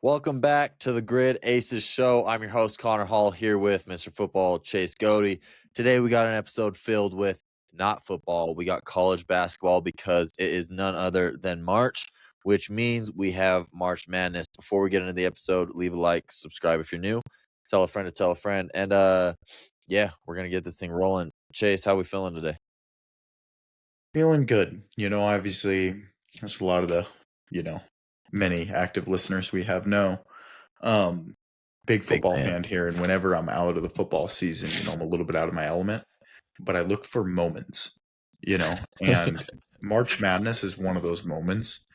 Welcome back to the Grid Aces show. I'm your host, Connor Hall, here with Mr. Football, Chase Godey. Today, we got an episode filled with not football. We got college basketball because it is none other than March, which means we have March Madness. Before we get into the episode, leave a like, subscribe if you're new, tell a friend to tell a friend. And yeah, we're going to get this thing rolling. Chase, how we feeling today? Feeling good. Obviously, as a lot of the, many active listeners we have know, big football fan here. And whenever I'm out of the football season, I'm a little bit out of my element, but I look for moments, and March Madness is one of those moments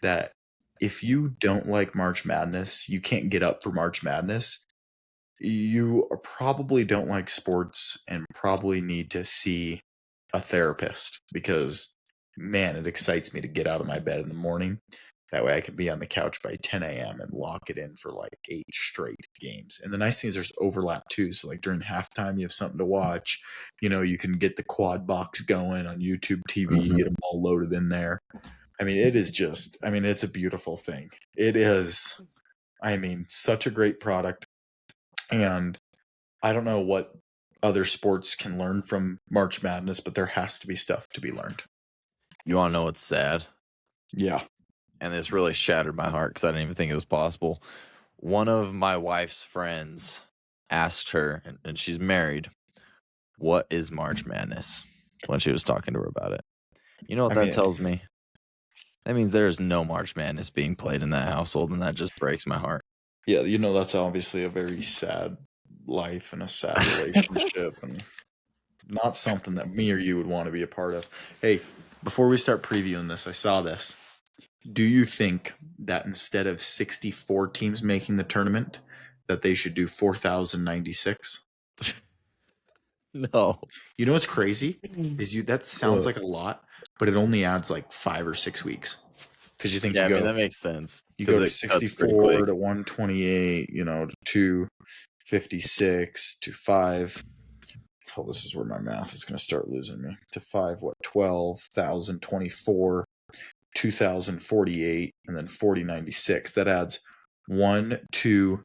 that if you don't like March Madness, you can't get up for March Madness. You probably don't like sports and probably need to see a therapist because, man, it excites me to get out of my bed in the morning. That way I can be on the couch by 10 a.m. and lock it in for like 8 straight games. And the nice thing is there's overlap too. So like during halftime, you have something to watch. You can get the quad box going on YouTube TV, get them all loaded in there. It's a beautiful thing. It is, such a great product. And I don't know what other sports can learn from March Madness, but there has to be stuff to be learned. You want to know what's sad? Yeah. And this really shattered my heart because I didn't even think it was possible. One of my wife's friends asked her, and she's married, what is March Madness, when she was talking to her about it. You know what that tells me? That means there's no March Madness being played in that household, and that just breaks my heart. Yeah, that's obviously a very sad life and a sad relationship and not something that me or you would want to be a part of. Hey, before we start previewing this, I saw this. Do you think that instead of 64 teams making the tournament, that they should do 4,096? No. You know what's crazy? That sounds like a lot, but it only adds like 5 or 6 weeks. Because you think that makes sense. You go to 64 to 128, to 256 to 5. Oh, this is where my math is going to start losing me. To 5, 12,024, 2,048, and then 4,096. That adds 1, 2,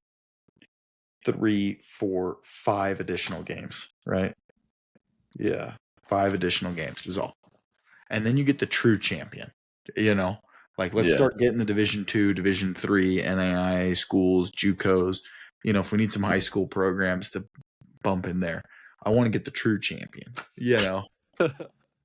3, 4, 5 additional games, right? Yeah, 5 additional games is all. And then you get the true champion, let's start getting the Division II, Division III, NAIA schools, JUCOs. If we need some high school programs to bump in there, I want to get the true champion,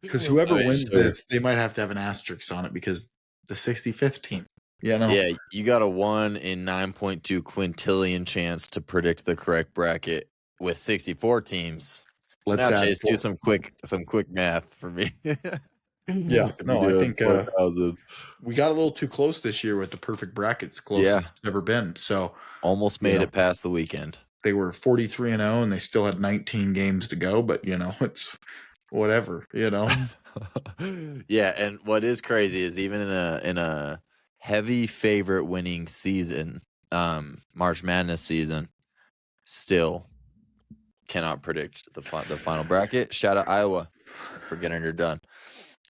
because whoever wins this, they might have to have an asterisk on it because the 65th team, Yeah, you got a 1 in 9.2 quintillion chance to predict the correct bracket with 64 teams. So now, Chase, do some quick math for me. Yeah, no, I think we got a little too close this year with the perfect brackets, closest it's ever been. So almost made it past the weekend. They were 43-0, and they still had 19 games to go. But it's whatever, Yeah, and what is crazy is even in a heavy favorite winning season, March Madness season, still cannot predict the final bracket. Shout out Iowa for getting her done.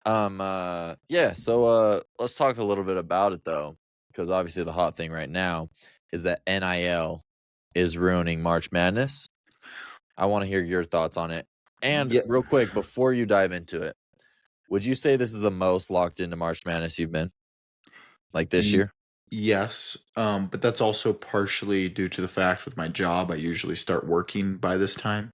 So let's talk a little bit about it though, because obviously the hot thing right now is that NIL is ruining March Madness. I want to hear your thoughts on it. And real quick, before you dive into it, would you say this is the most locked into March Madness you've been, like this year? Yes, but that's also partially due to the fact with my job, I usually start working by this time.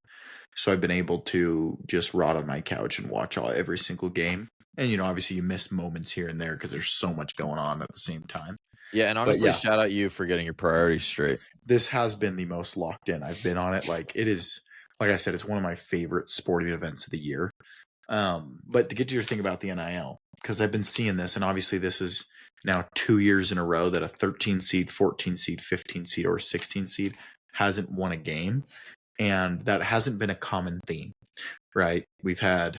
So I've been able to just rot on my couch and watch every single game. And, obviously you miss moments here and there because there's so much going on at the same time. Yeah, and honestly, shout out you for getting your priorities straight. This has been the most locked in I've been on it. It is, like I said, it's one of my favorite sporting events of the year. But to get to your thing about the NIL, because I've been seeing this, and obviously this is now 2 years in a row that a 13 seed, 14 seed, 15 seed, or 16 seed hasn't won a game. And that hasn't been a common theme, right? We've had,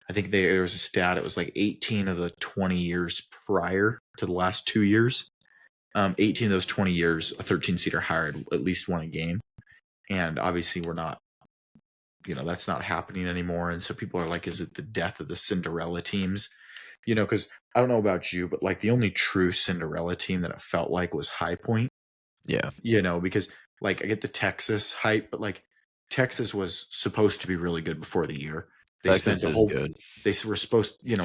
I think there was a stat, it was like 18 of the 20 years prior to the last 2 years. 18 of those 20 years, a 13 seed or higher at least won a game. And obviously we're not, that's not happening anymore. And so people are like, is it the death of the Cinderella teams? Because I don't know about you, but the only true Cinderella team that it felt like was High Point. Yeah. Because like I get the Texas hype, but like Texas was supposed to be really good before the year. They Texas spent a is whole good. they were supposed, I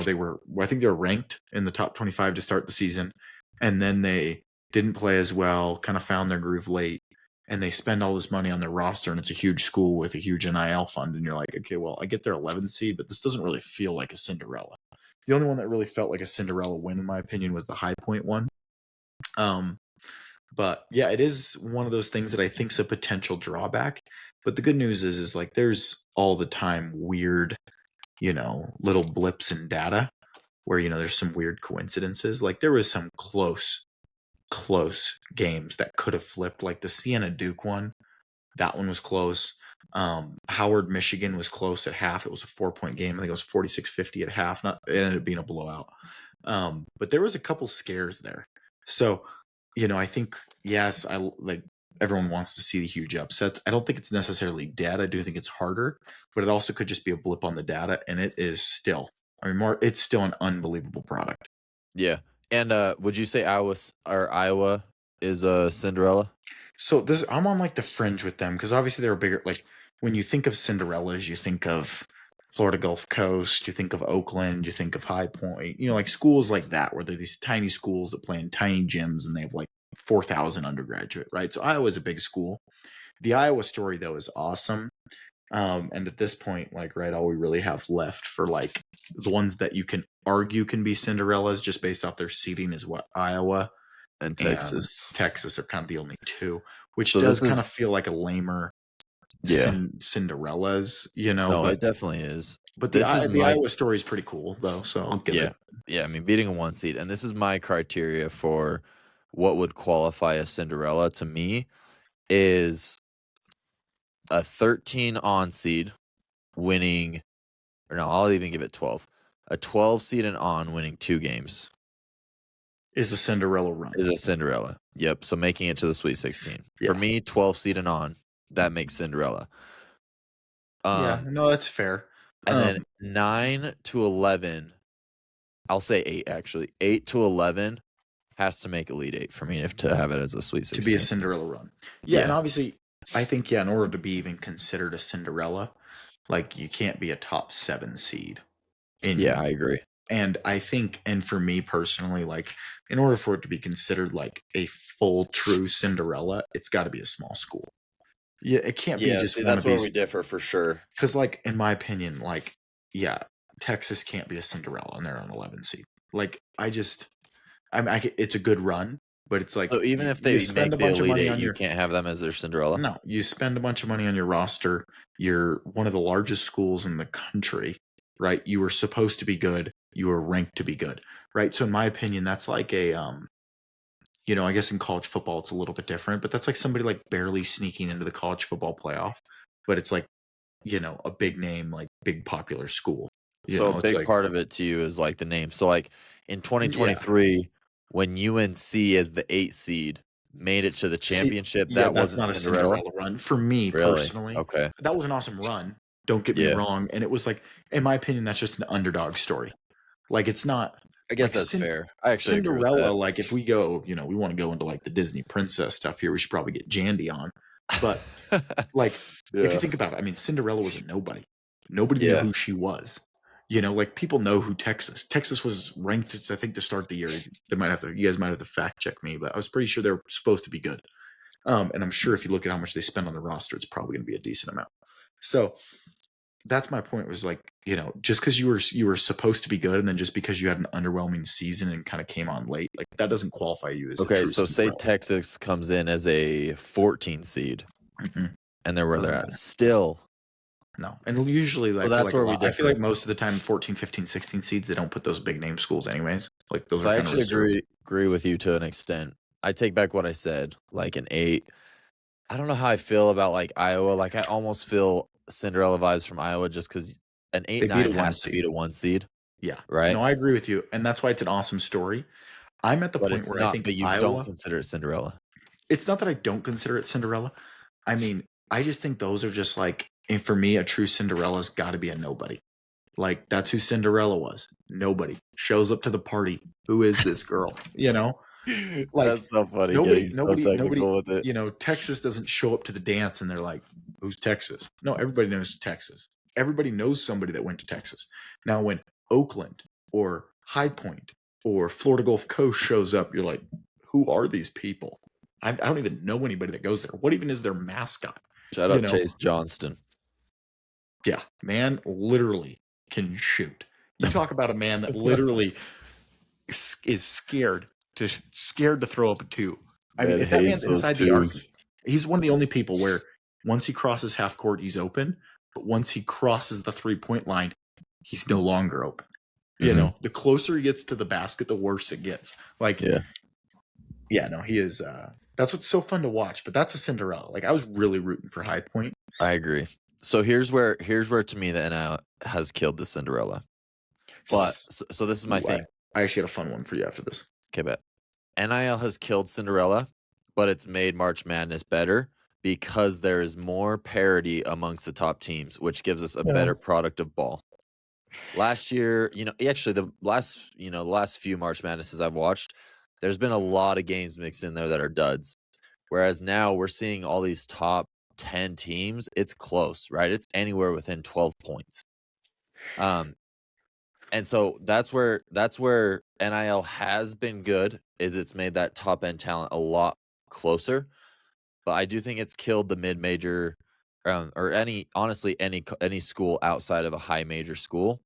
think they were ranked in the top 25 to start the season, and then they didn't play as well, kind of found their groove late, and they spend all this money on their roster, and it's a huge school with a huge NIL fund, and you're like, okay, well, I get their 11th seed, but this doesn't really feel like a Cinderella. The only one that really felt like a Cinderella win, in my opinion, was the High Point one. But yeah, it is one of those things that I think is a potential drawback. But the good news is like there's all the time weird, little blips in data where, there's some weird coincidences. Like there was some close games that could have flipped, like the Siena Duke one. That one was close. Howard, Michigan was close at half. It was a 4-point game. I think it was 46-50 at half. It ended up being a blowout. But there was a couple scares there. So, I think, yes, everyone wants to see the huge upsets. I don't think it's necessarily dead. I do think it's harder, but it also could just be a blip on the data. And it is still, it's still an unbelievable product. Yeah. And would you say Iowa is a Cinderella? So I'm on like the fringe with them because obviously they're bigger. Like when you think of Cinderellas, you think of Florida Gulf Coast, you think of Oakland, you think of High Point, like schools like that where they're these tiny schools that play in tiny gyms and they have like 4,000 undergraduate, right? So Iowa's a big school. The Iowa story though is awesome. And at this point, like, right, all we really have left for like the ones that you can argue can be Cinderellas just based off their seating is what Iowa and Texas. And Texas are kind of the only two, which does kind of feel like a lamer Cinderellas, No, but it definitely is. But the Iowa story is pretty cool, though, so I'll give it. Yeah, I mean, beating a 1 seed. And this is my criteria for what would qualify a Cinderella to me is a 13 on seed winning, or no, I'll even give it 12. A 12 seed and on winning 2 games. Is a Cinderella run. Is a Cinderella. Yep. So making it to the Sweet 16. Yeah. For me, 12 seed and on, that makes Cinderella. Yeah, no, that's fair. And then 9 to 11, I'll say 8 actually. 8 to 11 has to make Elite 8 for me to have it as a Sweet 16. To be a Cinderella run. Yeah, and obviously, I think, in order to be even considered a Cinderella, like you can't be a top 7 seed. I agree. And I think, and for me personally, like in order for it to be considered like a full true Cinderella, it's got to be a small school. Yeah, it can't be just one that's of these. Where we differ for sure. Because, like, in my opinion, like, Texas can't be a Cinderella and they're an 11 seed. Like, it's a good run, but it's like, so even if they spend a bunch of money on you can't have them as their Cinderella. No, you spend a bunch of money on your roster. You're one of the largest schools in the country, right? You were supposed to be good. You were ranked to be good, right? So in my opinion, that's like a, I guess in college football, it's a little bit different, but that's like somebody like barely sneaking into the college football playoff, but it's like, a big name, like big popular school. So a big part of it to you is like the name. So like in 2023, when UNC as the 8 seed made it to the championship, that wasn't not a Cinderella run for me personally. Okay, that was an awesome run. Don't get me wrong, and it was like, in my opinion, that's just an underdog story. Like it's not. I guess that's fair. I actually Cinderella, like if we go, we want to go into like the Disney princess stuff here, we should probably get Jandy on. But like, if you think about it, I mean, Cinderella was a nobody. Nobody knew who she was. Like people know who Texas was ranked, I think, to start the year. You guys might have to fact check me, but I was pretty sure they were supposed to be good. And I'm sure if you look at how much they spend on the roster, it's probably going to be a decent amount. So that's my point, was like, just because you were supposed to be good, and then just because you had an underwhelming season and kind of came on late, like that doesn't qualify you as okay. So say Texas comes in as a 14 seed, and they're where they're at. Still, no. And usually, like, that's where we differ. I feel like most of the time, 14, 15, 16 seeds, they don't put those big name schools anyways. Like those. So I actually agree with you to an extent. I take back what I said. Like an 8. I don't know how I feel about like Iowa. Like I almost feel Cinderella vibes from Iowa just because an 8-9 has to beat a 1 seed. Yeah. Right. No, I agree with you, and that's why it's an awesome story. I'm at the point where I think you don't consider it Cinderella. It's not that I don't consider it Cinderella. I mean, I just think those are just like, and for me, a true Cinderella's got to be a nobody. Like that's who Cinderella was. Nobody shows up to the party. Who is this girl? Like That's so funny nobody, getting so nobody, nobody. technical with it. Texas doesn't show up to the dance and they're like, "Who's Texas?" No, everybody knows Texas. Everybody knows somebody that went to Texas. Now, when Oakland or High Point or Florida Gulf Coast shows up, you're like, "Who are these people?" I don't even know anybody that goes there. What even is their mascot? Shout You out know? Chase Johnston. Yeah, man literally can shoot. You talk about a man that literally is scared to throw up a two. I mean, Man if that hates man's those inside the arc, twos. he's one of the only people where once he crosses half court, he's open. But once he crosses the 3-point line, he's no longer open. You know, the closer he gets to the basket, the worse it gets. Like, Yeah. no, he is. That's what's so fun to watch. But that's a Cinderella. Like, I was really rooting for High Point. I agree. So here's where to me the NIL has killed the Cinderella. But so this is my thing. I actually had a fun one for you after this. Okay, bet. NIL has killed Cinderella, but it's made March Madness better because there is more parity amongst the top teams, which gives us a better product of ball. Last year, actually the last few March Madnesses I've watched, there's been a lot of games mixed in there that are duds. Whereas now we're seeing all these top 10 teams, it's close, right? It's anywhere within 12 points. And so that's where NIL has been good, is it's made that top end talent a lot closer. But I do think it's killed the mid major, or any school outside of a high major school,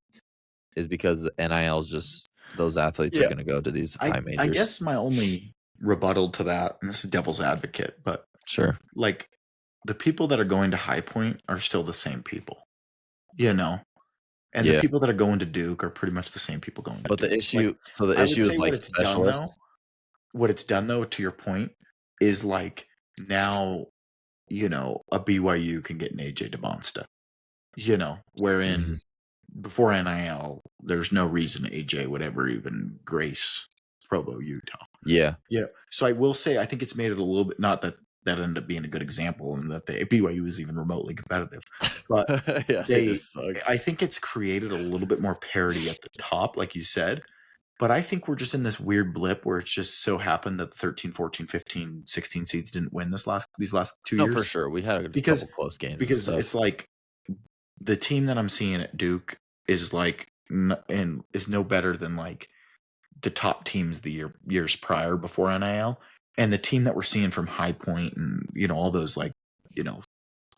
is because the NIL is just, those athletes are going to go to these high majors. I guess my only rebuttal to that, and this is devil's advocate, but sure, like the people that are going to High Point are still the same people, and the people that are going to Duke are pretty much the same people going to Duke. The issue, the issue is like specialists. What it's done though, to your point, is like now, a BYU can get an AJ DeMonsta, wherein before NIL, there's no reason AJ would ever even grace Provo, Utah. Yeah. So I will say, I think it's made it a little bit, not that ended up being a good example and that the BYU is even remotely competitive, but I think it's created a little bit more parity at the top, like you said. But I think we're just in this weird blip where it's just so happened that the 13, 14, 15, 16 seeds didn't win these last 2 years. No, for sure. We had a couple close games. Because it's like the team that I'm seeing at Duke is like, and is no better than like the top teams the years prior before NIL. And the team that we're seeing from High Point and, all those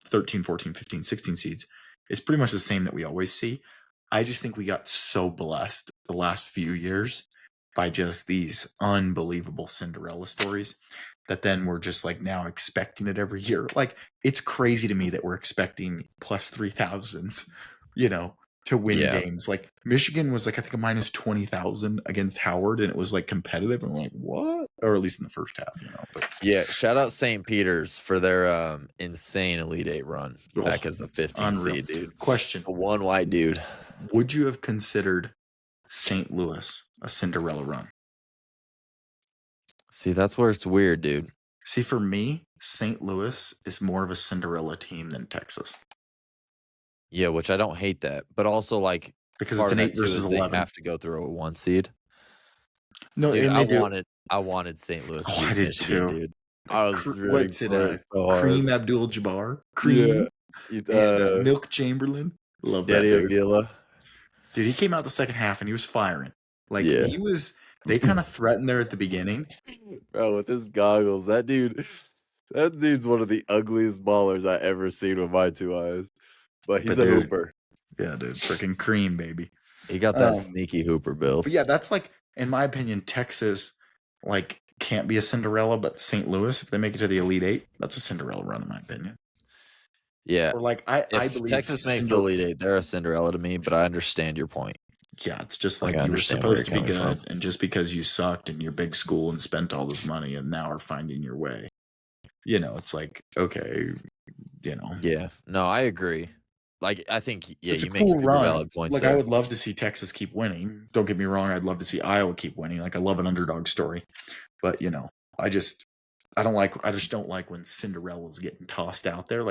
13, 14, 15, 16 seeds is pretty much the same that we always see. I just think we got so blessed the last few years by just these unbelievable Cinderella stories that then we're just like now expecting it every year. Like, it's crazy to me that we're expecting plus 3,000s, to win games. Like Michigan was like, I think a minus 20,000 against Howard, and it was like competitive. And we're like, what? Or at least in the first half, But shout out St. Peter's for their insane Elite Eight run back as the 15th seed, dude. Question: a one white dude. Would you have considered St. Louis a Cinderella run? See, that's where it's weird, dude. See, for me, St. Louis is more of a Cinderella team than Texas. Yeah, which I don't hate that, but also like because it's an 8 versus 11. They have to go through a 1 seed. No, dude, I wanted St. Louis. I did too, dude. I was really so hard. Kareem Abdul-Jabbar, and Milk Chamberlain. Love that dude. Aguila. Dude, he came out the second half and he was firing. He was. They kind of threatened there at the beginning, bro. With his goggles, that dude's one of the ugliest ballers I ever seen with my 2 eyes. But he's a hooper. Yeah, dude. Freaking cream, baby. He got that sneaky hooper build. But yeah, that's like, in my opinion, Texas, can't be a Cinderella, but St. Louis, if they make it to the Elite Eight, that's a Cinderella run, in my opinion. Yeah. Or I believe Texas makes the Elite Eight, they're a Cinderella to me, but I understand your point. Yeah, it's just like you were supposed to be good, and just because you sucked in your big school and spent all this money and now are finding your way, it's like, okay, Yeah, no, I agree. I think, it's you make super valid points. I would love to see Texas keep winning. Don't get me wrong, I'd love to see Iowa keep winning. I love an underdog story, but I just don't like when Cinderella's getting tossed out there.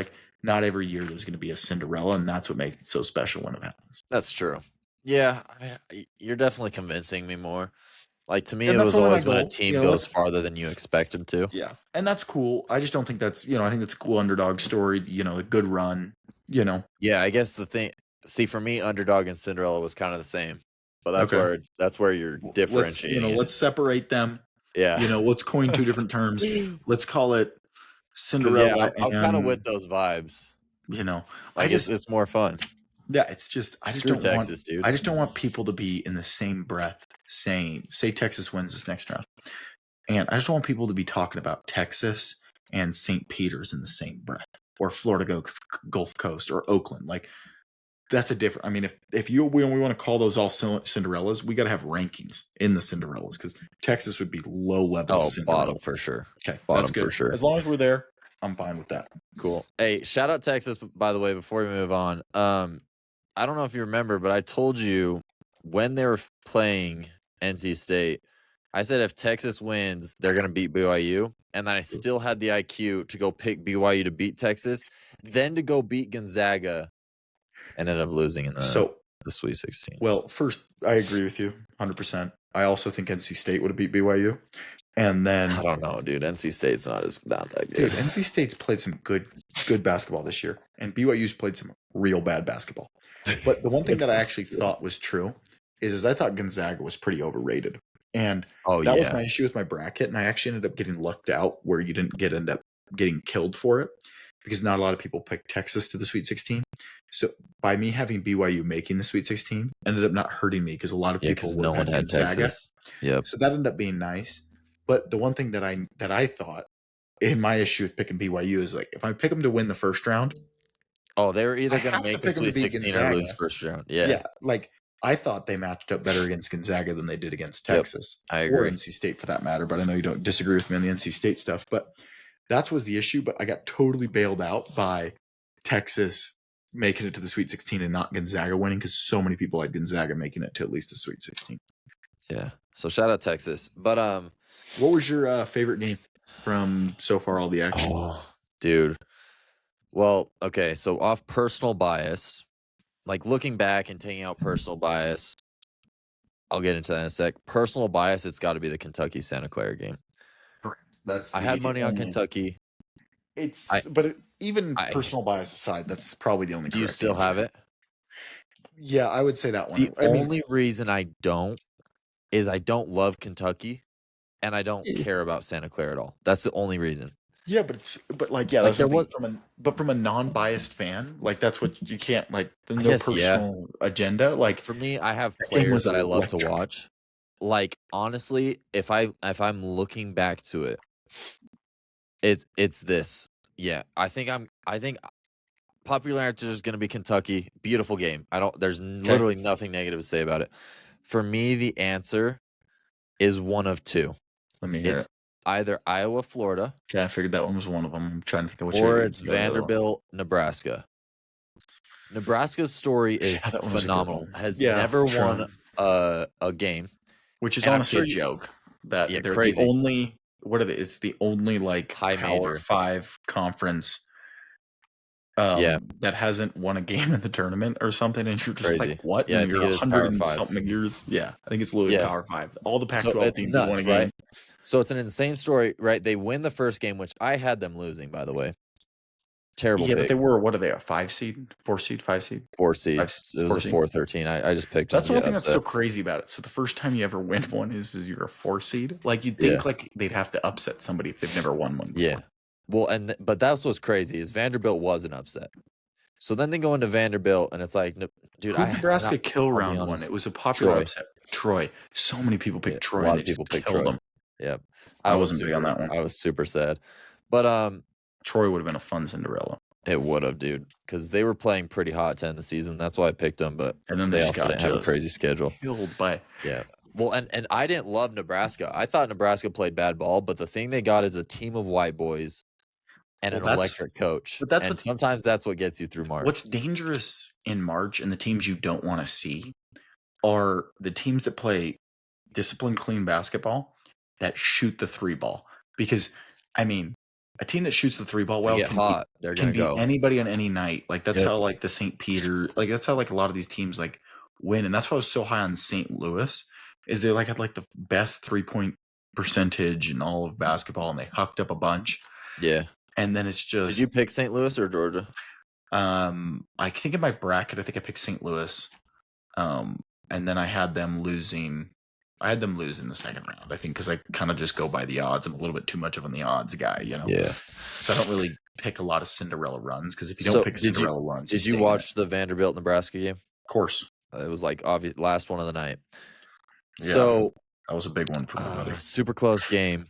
Not every year there's going to be a Cinderella, and that's what makes it so special when it happens. That's true. Yeah, I mean, you're definitely convincing me more. Like, to me, And it that's was only my always when a goal. team goes farther than you expect them to. Yeah, and that's cool. I just don't think that's I think that's a cool underdog story. A good run. Yeah, I guess the thing. See, for me, underdog and Cinderella was kind of the same, but Okay. that's where you're differentiating. Let's separate them. Yeah. Let's coin two different terms. Let's call it Cinderella I'm kind of and with those vibes. I just it's more fun. yeah, it's just I just Screw don't Texas, want dude. I just don't want people to be in the same breath saying, say Texas wins this next round, and I just don't want people to be talking about Texas and St. Peter's in the same breath, or Florida Gulf Coast, or Oakland. Like, that's a different. I mean, if we want to call those all Cinderellas, we got to have rankings in the Cinderellas, because Texas would be low level. Oh, Cinderella. bottom for sure. Okay, bottom that's good. for sure. As long as we're there, I'm fine with that. Cool. Hey, shout out Texas, by the way, before we move on. I don't know if you remember, but I told you when they were playing NC State, I said if Texas wins, they're going to beat BYU. And then I still had the IQ to go pick BYU to beat Texas, then to go beat Gonzaga, and ended up losing in the Sweet 16. Well, first, I agree with you 100%. I also think NC State would have beat BYU. And then I don't know, dude. NC State's not that good. Dude, NC State's played some good basketball this year, and BYU's played some real bad basketball. But the one thing that I actually thought was true is I thought Gonzaga was pretty overrated, and that was my issue with my bracket. And I actually ended up getting lucked out where you didn't end up getting killed for it, because not a lot of people picked Texas to the Sweet 16. So by me having BYU making the Sweet 16 ended up not hurting me, because a lot of people no one had Gonzaga. Texas. Yep. So that ended up being nice. But the one thing that I thought in my issue with picking BYU is, like, if I pick them to win the first round, they were either going to make the Sweet 16 or lose first round. Yeah. Like, I thought they matched up better against Gonzaga than they did against Texas. I agree. Or NC State, for that matter. But I know you don't disagree with me on the NC State stuff. But that was the issue. But I got totally bailed out by Texas making it to the Sweet 16 and not Gonzaga winning, because so many people had Gonzaga making it to at least the Sweet 16. Yeah. So shout out Texas. But what was your favorite game from so far, all the action? Oh, dude. Well, okay, so off personal bias, like looking back and taking out personal bias, I'll get into that in a sec. Personal bias, it's got to be the Kentucky Santa Clara game. I had money on Kentucky. Even personal bias aside, that's probably the only. Do you still have it? Yeah, I would say that one. The only reason I don't is I don't love Kentucky, and I don't care about Santa Clara at all. That's the only reason. Yeah, that's from a non-biased fan, like, that's what you can't, like, no personal agenda. Like, for me, I have players that I love to watch. Like, honestly, if I'm looking back to it, it's this. Yeah, I think popular answer is going to be Kentucky. Beautiful game. There's literally nothing negative to say about it. For me, the answer is one of two. Let me hear it. Either Iowa, Florida. Okay, I figured that one was one of them. I'm trying to think of which. Or it's Vanderbilt, Nebraska. Nebraska's story is phenomenal. Has never won a game, which is honestly a joke. That they're crazy. The only. What are they? It's the only, like, high Power 5 conference. That hasn't won a game in the tournament or something, and you're just like, what? Yeah, you're 100 and something years. Yeah, I think it's literally Power 5. All the Pac-12 teams won a game. Right? So it's an insane story, right? They win the first game, which I had them losing, by the way. Terrible. Yeah, but they were, what are they, a 5 seed? 4 seed? 5 seed? 4 seed. It was a 4-13. I just picked That's one thing that's so crazy about it. So the first time you ever win one is you're a 4 seed. Like, you'd think like they'd have to upset somebody if they've never won one before. Yeah. Well, but that's what's crazy is Vanderbilt was an upset. So then they go into Vanderbilt, and it's like, dude, Nebraska kill round one. It was a popular upset. Troy. So many people picked Troy. A lot of people picked Troy. Them. Yeah, I wasn't big on that one. I was super sad, but Troy would have been a fun Cinderella. It would have, dude, because they were playing pretty hot to end the season. That's why I picked them. But and then they also didn't have a crazy schedule. Killed by Well, and I didn't love Nebraska. I thought Nebraska played bad ball, but the thing they got is a team of white boys and an electric coach. But sometimes that's what gets you through March. What's dangerous in March, and the teams you don't want to see, are the teams that play disciplined, clean basketball that shoot the 3 ball. Because, I mean, a team that shoots the 3 ball well can beat anybody on any night. Like, that's how, like, the St. Peter, like, that's how, like, a lot of these teams, like, win. And that's why I was so high on St. Louis, is they like had like the best 3-point percentage in all of basketball, and they hucked up a bunch. Yeah. And then it's just. Did you pick St. Louis or Georgia? I think in my bracket, I think I picked St. Louis. And then I had them losing. I had them lose in the second round, I think, because I kind of just go by the odds. I'm a little bit too much of the odds guy, you know? Yeah. So I don't really pick a lot of Cinderella runs, because if you don't pick Cinderella runs, did you watch the Vanderbilt Nebraska game? Of course. It was like obvious last one of the night. Yeah, so that was a big one for me, buddy. Super close game,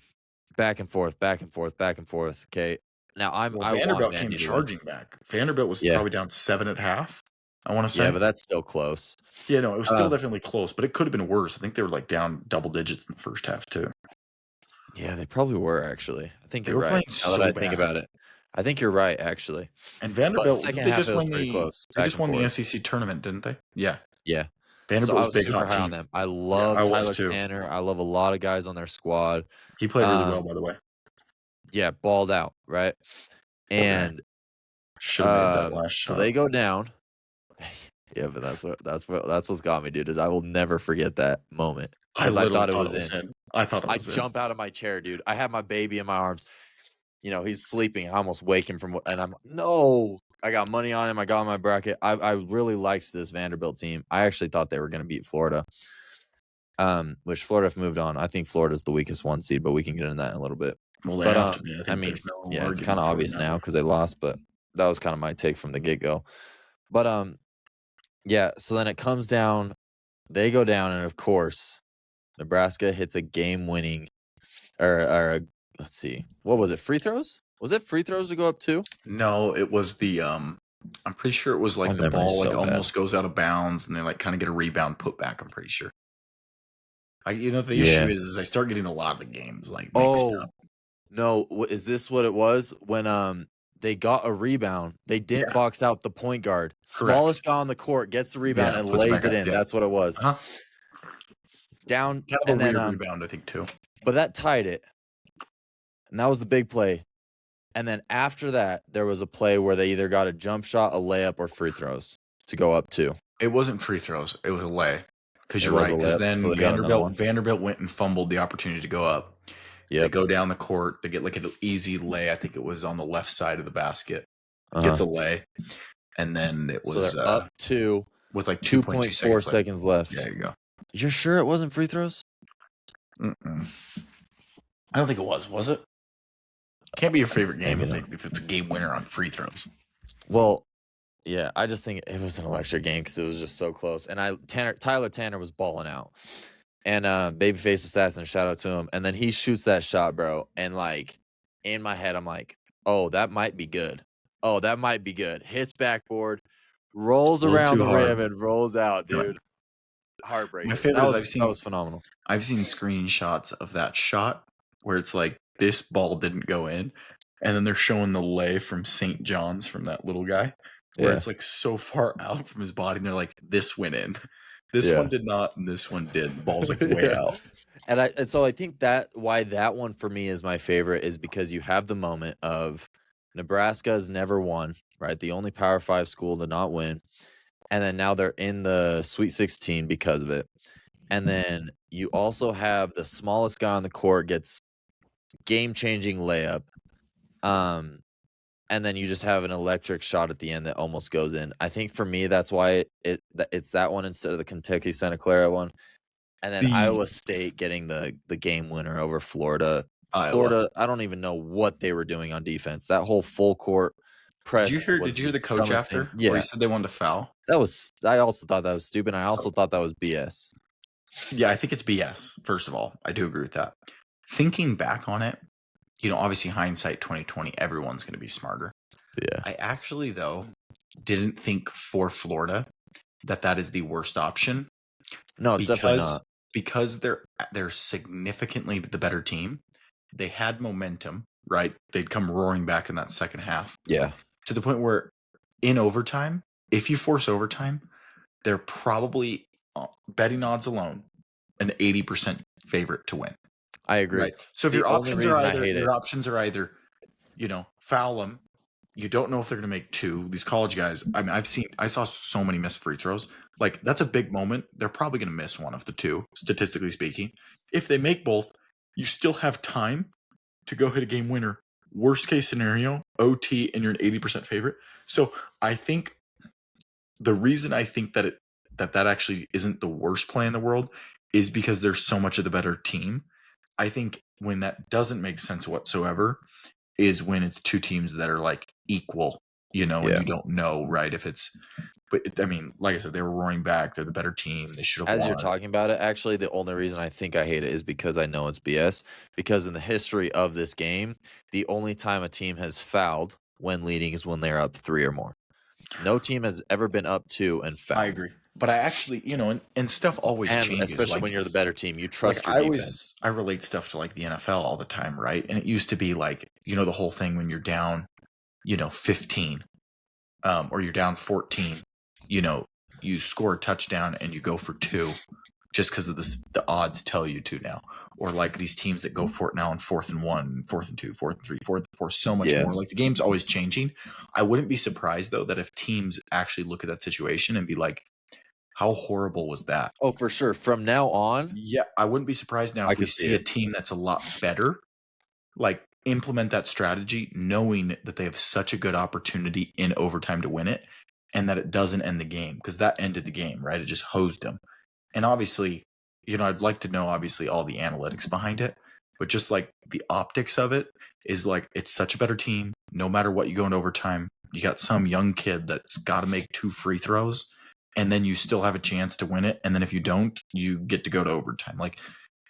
back and forth, back and forth, back and forth. Okay, now Vanderbilt came charging back. Vanderbilt was probably down 7 at half. I want to say. Yeah, but that's still close. Yeah, no, it was still definitely close, but it could have been worse. I think they were like down double digits in the first half too. Yeah, they probably were actually. I think you're right. Now that I think about it, I think you're right actually. And Vanderbilt, they just won the SEC tournament, didn't they? Yeah. Yeah. Vanderbilt was big super high on them. I love Tyler Tanner. I love a lot of guys on their squad. He played really well, by the way. Yeah, balled out, right? And should have made that last shot. So they go down. Yeah, but that's what's got me, dude. Is I will never forget that moment. I thought it was in. I thought it was in. I jump out of my chair, dude. I have my baby in my arms. You know, he's sleeping. I almost wake him from, and I'm no. I got money on him. I got my bracket. I really liked this Vanderbilt team. I actually thought they were going to beat Florida. Which Florida have moved on. I think Florida's the weakest 1 seed, but we can get into that in a little bit. Well, they have to be. I mean, yeah, it's kind of obvious now because they lost, but that was kind of my take from the get-go. But yeah, so then it comes down, they go down, and of course, Nebraska hits a game-winning, or let's see, what was it, free throws? Was it free throws to go up 2? No, it was the, I'm pretty sure it was like the ball like almost goes out of bounds, and they like kind of get a rebound put back, I'm pretty sure. The issue is I start getting a lot of the games like mixed up. No, is this what it was? When they got a rebound, they didn't box out the point guard. Correct. Smallest guy on the court gets the rebound and lays it in. That's what it was. Down and then rebound, I think too. But that tied it, and that was the big play. And then after that, there was a play where they either got a jump shot, a layup, or free throws to go up 2. It wasn't free throws; it was a lay. Because you're right. Because then Vanderbilt went and fumbled the opportunity to go up. Yeah, they go down the court. They get like an easy lay. I think it was on the left side of the basket. Gets a lay, and then it was so up 2 with like 2.4 seconds left. There you go. You're sure it wasn't free throws? I don't think it was. Was it? Can't be your favorite game if it's a game winner on free throws. Well, yeah, I just think it was an electric game because it was just so close. And Tyler Tanner was balling out. And Babyface Assassin, shout out to him. And then he shoots that shot, bro. And like in my head, I'm like, oh, that might be good. Oh, that might be good. Hits backboard, rolls around the rim, and rolls out, dude. Heartbreaking. My favorite that was phenomenal. I've seen screenshots of that shot where it's like this ball didn't go in, and then they're showing the lay from St. John's from that little guy, where it's like so far out from his body, and they're like, this went in. This one did not, and this one did. The ball's like way out. And so I think why that one for me is my favorite is because you have the moment of Nebraska has never won, right? The only Power 5 school to not win. And then now they're in the Sweet 16 because of it. And then you also have the smallest guy on the court gets game-changing layup. And then you just have an electric shot at the end that almost goes in. I think for me, that's why it's that one instead of the Kentucky Santa Clara one. And then Iowa State getting the game winner over Florida. Florida, I don't even know what they were doing on defense. That whole full court press. Did you hear the coach after? Yeah. Where he said they wanted to foul? I also thought that was stupid. I also thought that was BS. Yeah, I think it's BS, first of all. I do agree with that. Thinking back on it, obviously hindsight 2020, everyone's going to be smarter. Yeah. I actually, though, didn't think for Florida that is the worst option. No, it's definitely not. Because they're significantly the better team. They had momentum, right? They'd come roaring back in that second half. Yeah. To the point where in overtime, if you force overtime, they're probably betting odds alone an 80% favorite to win. I agree. Right. So if your options are either foul them, you don't know if they're going to make two. These college guys, I mean, I saw so many missed free throws. Like, that's a big moment. They're probably going to miss one of the two, statistically speaking. If they make both, you still have time to go hit a game winner. Worst case scenario, OT, and you're an 80% favorite. So I think the reason I think that actually isn't the worst play in the world is because there's so much of the better team. I think when that doesn't make sense whatsoever is when it's two teams that are like equal, and Yeah. you don't know, right? If it's, but I mean, like I said, they were roaring back. They're the better team. They should have As won. you're talking about it, actually, the only reason I think I hate it is because I know it's BS. Because in the history of this game, the only time a team has fouled when leading is when they're up 3 or more. No team has ever been up 2 and fouled. I agree. But I actually, and stuff always And changes. especially like, when you're the better team, you trust like your defense. I relate stuff to like the NFL all the time, right? And it used to be like, the whole thing when you're down, 15, or you're down 14, you score a touchdown and you go for 2 just because of the odds tell you to now. Or like these teams that go for it now on 4th and 1, 4th and 2, 4th and 3, 4th and 4, so much more. Like the game's always changing. I wouldn't be surprised though that if teams actually look at that situation and be like, how horrible was that? Oh, for sure. From now on, yeah, I wouldn't be surprised now if we see a team that's a lot better, like implement that strategy, knowing that they have such a good opportunity in overtime to win it, and that it doesn't end the game, because that ended the game, right? It just hosed them. And obviously, I'd like to know obviously all the analytics behind it, but just like the optics of it is like it's such a better team. No matter what you go into overtime, you got some young kid that's got to make 2 free throws, and then you still have a chance to win it. And then if you don't, you get to go to overtime. Like,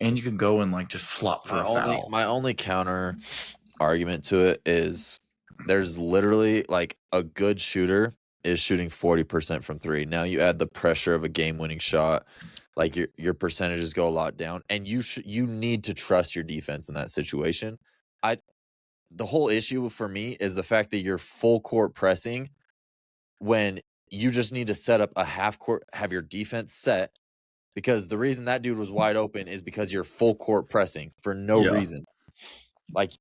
and you can go and like just flop for a foul. My only counter argument to it is there's literally like a good shooter is shooting 40% from 3. Now you add the pressure of a game-winning shot, like your percentages go a lot down, and you need to trust your defense in that situation. The whole issue for me is the fact that you're full court pressing when you just need to set up a half court, have your defense set, because the reason that dude was wide open is because you're full court pressing for no reason. Like,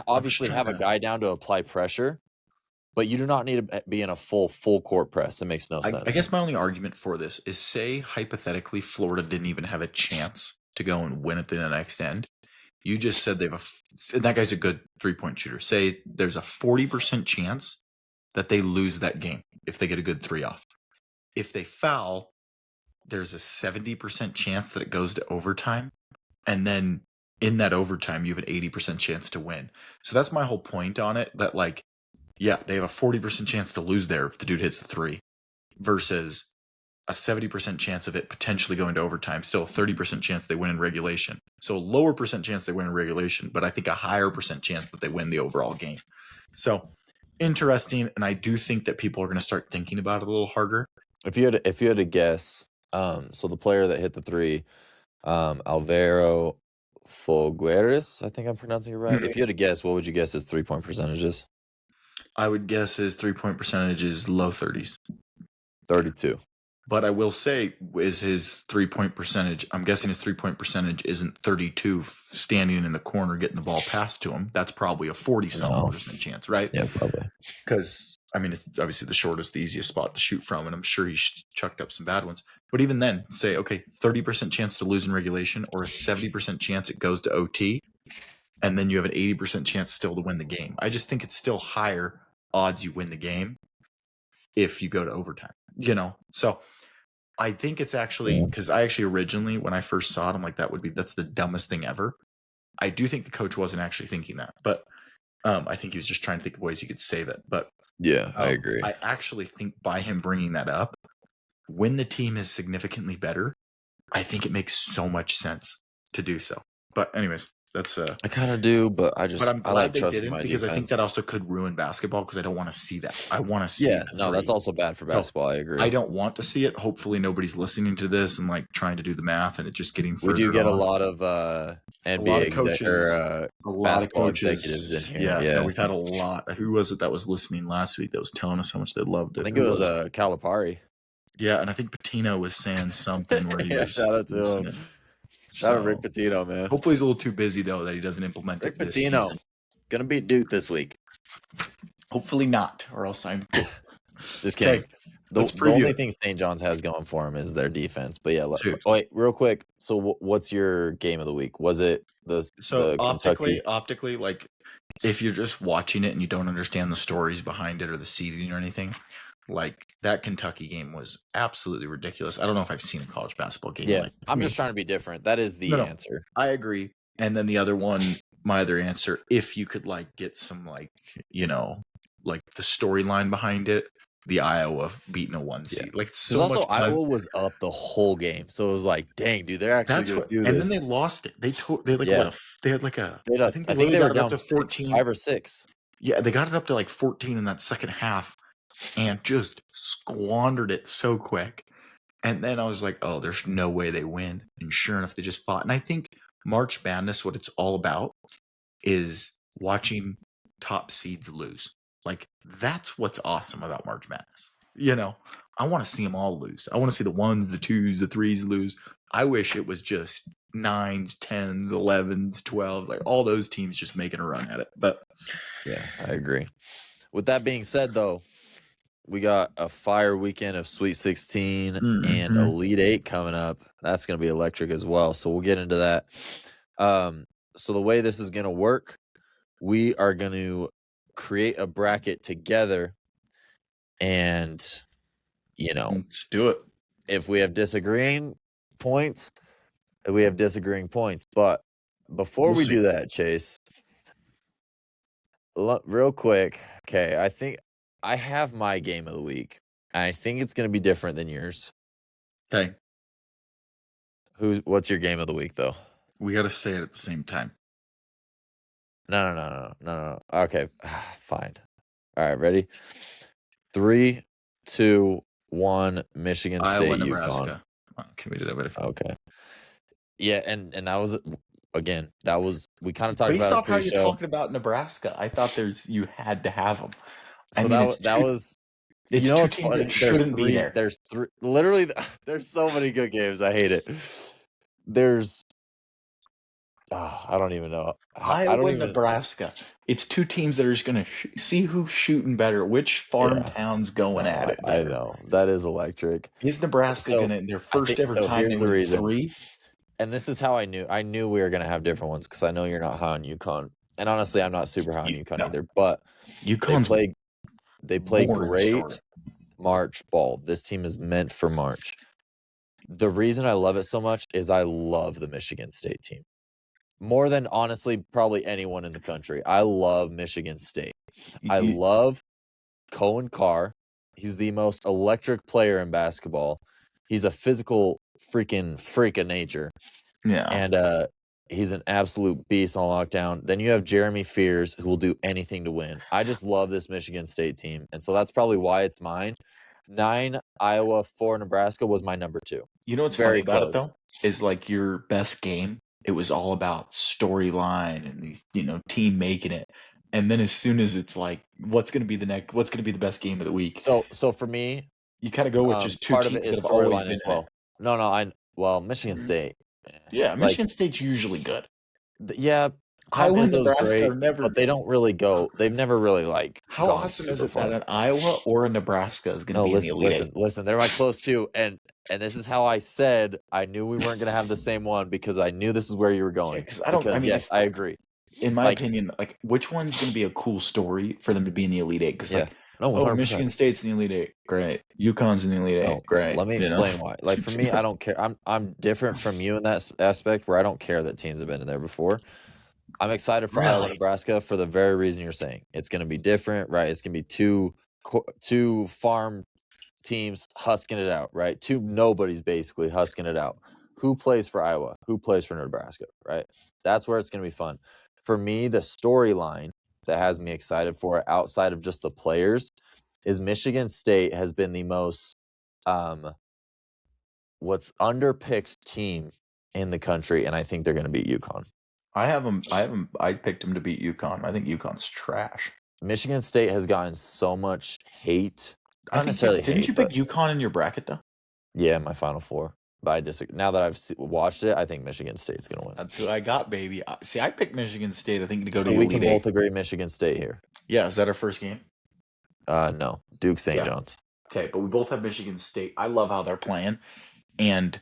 obviously have a guy down to apply pressure, but you do not need to be in a full court press. It makes no sense. I guess my only argument for this is, say hypothetically Florida didn't even have a chance to go and win at the next end. You just said that guy's a good 3-point shooter. Say there's a 40% chance that they lose that game if they get a good 3 off. If they foul, there's a 70% chance that it goes to overtime. And then in that overtime, you have an 80% chance to win. So that's my whole point on it, that like, yeah, they have a 40% chance to lose there if the dude hits the 3 versus a 70% chance of it potentially going to overtime, still a 30% chance they win in regulation. So a lower percent chance they win in regulation, but I think a higher percent chance that they win the overall game. So interesting, and I do think that people are going to start thinking about it a little harder. If you had to guess, so the player that hit the 3, Alvaro Fogueres, I think I'm pronouncing it right. If you had to guess, what would you guess his 3-point percentages? I would guess his 3-point percentage is low 30s. 32. But I will say, is his 3-point percentage, I'm guessing his 3-point percentage isn't 32 standing in the corner getting the ball passed to him. That's probably a 40-something% chance, right? Yeah, probably. Because, I mean, it's obviously the shortest, the easiest spot to shoot from, and I'm sure he's chucked up some bad ones. But even then, say, okay, 30% chance to lose in regulation, or a 70% chance it goes to OT, and then you have an 80% chance still to win the game. I just think it's still higher odds you win the game if you go to overtime, So I think it's actually, because I actually originally, when I first saw it, I'm like, that's the dumbest thing ever. I do think the coach wasn't actually thinking that, but I think he was just trying to think of ways he could save it. But yeah, I agree. I actually think by him bringing that up, when the team is significantly better, I think it makes so much sense to do so. But anyways, that's I kind of do, but I'm glad like they trusting didn't, my because defense. I think that also could ruin basketball, because I don't want to see that. I want to see the 3. That's also bad for basketball. I agree. I don't want to see it. Hopefully nobody's listening to this and like trying to do the math and it just getting further. We do get a lot of NBA coaches, basketball executives in here. Yeah, we've had a lot. Who was it that was listening last week that was telling us how much they loved it? I think it was Calipari. Yeah, and I think Pitino was saying something where he was shout out to him. Shout out Rick Pitino, man. Hopefully he's a little too busy though that he doesn't implement Rick it this Pitino season. Gonna beat Duke this week. Hopefully not, or else I'm cool. Just kidding. Okay, The let's only preview it. thing St. John's has going for him is their defense. But yeah, Dude. wait, real quick. So what's your game of the week? Was it the Kentucky? Optically, like if you're just watching it and you don't understand the stories behind it or the seeding or anything, like that Kentucky game was absolutely ridiculous. I don't know if I've seen a college basketball game. Yeah, like, I'm just trying to be different. That is the answer. I agree. And then the other one, my other answer, if you could like get some like, like the storyline behind it, the Iowa beating a 1 seed. Like so also much Iowa was up the whole game. So it was like, dang, dude, they're actually going to do this. And then they lost it. They had like a I think they were down to 14, 5 or 6. Yeah, they got it up to like 14 in that second half and just squandered it so quick. And then I was like, oh, there's no way they win. And sure enough, they just fought. And I think March Madness, what it's all about is watching top seeds lose. Like, that's what's awesome about March Madness. I want to see them all lose. I want to see the 1s, the 2s, the 3s lose. I wish it was just 9s, 10s, 11s, 12s, like all those teams just making a run at it. But yeah, I agree. With that being said, though, we got a fire weekend of Sweet 16 and Elite 8 coming up. That's going to be electric as well. So we'll get into that. So the way this is going to work, we are going to create a bracket together. And, let's do it. If we have disagreeing points, we have disagreeing points. But before we do that, Chase, real quick, okay, I think I have my game of the week. And I think it's going to be different than yours. Okay. What's your game of the week, though? We got to say it at the same time. No. Okay, fine. All right, ready? 3, 2, 1. Michigan State, Iowa, Nebraska. UConn. Can we do that better? Okay. Yeah, and that was we kind of talked Based about off how you're talking about Nebraska. I thought you had to have them. So that was. It's two teams that shouldn't be there. There's 3. Literally, there's so many good games. I hate it. There's. I don't even know. Iowa, Nebraska. It's 2 teams that are just going to see who's shooting better. Which farm town's going at it better. I know. That is electric. Is Nebraska going to, their first ever time, here's the reason. 3? And this is how I knew we were going to have different ones because I know you're not high on UConn. And honestly, I'm not super high on UConn either. But UConn they play great March ball. This team is meant for March. The reason I love it so much is I love the Michigan State team. More than, honestly, probably anyone in the country. I love Michigan State. I love Cohen Carr. He's the most electric player in basketball. He's a physical freaking freak of nature. Yeah. And he's an absolute beast on lockdown. Then you have Jeremy Fears, who will do anything to win. I just love this Michigan State team. And so that's probably why it's mine. 9 Iowa, 4 Nebraska was my number 2. You know what's funny about it, though? Is like your best game. It was all about storyline and these, team making it. And then as soon as it's like, what's going to be the best game of the week? So for me, you kind of go with just 2 teams that have always been as well. Michigan State. Yeah, Michigan State's usually good. Yeah, Iowa and Nebraska are never, but they don't really go. They've never really like. How awesome is it that an Iowa or a Nebraska is going to be in the Elite Eight? Listen, they're my close 2, and this is how I said I knew we weren't going to have the same one because I knew this is where you were going. Yes, I agree. In my opinion, like which one's going to be a cool story for them to be in the Elite Eight? Because Michigan State's in the Elite Eight, great. UConn's in the Elite Eight, great. Let me explain why. Like for me, I don't care. I'm different from you in that aspect where I don't care that teams have been in there before. I'm excited for Iowa, Nebraska for the very reason you're saying. It's going to be different, right? It's going to be two farm teams husking it out, right? 2 nobodies basically husking it out. Who plays for Iowa? Who plays for Nebraska, right? That's where it's going to be fun. For me, the storyline that has me excited for it outside of just the players is Michigan State has been the most what's underpicked team in the country, and I think they're going to beat UConn. I picked them to beat UConn. I think UConn's trash. Michigan State has gotten so much hate. Didn't you pick UConn in your bracket, though? Yeah, my Final Four. But I disagree. Now that I've watched it, I think Michigan State's going to win. That's who I got, baby. See, I picked Michigan State, I think, to go to the Elite Eight. So we can both agree Michigan State here. Yeah, is that our first game? No, Duke St. Yeah. John's. Okay, but we both have Michigan State. I love how they're playing, and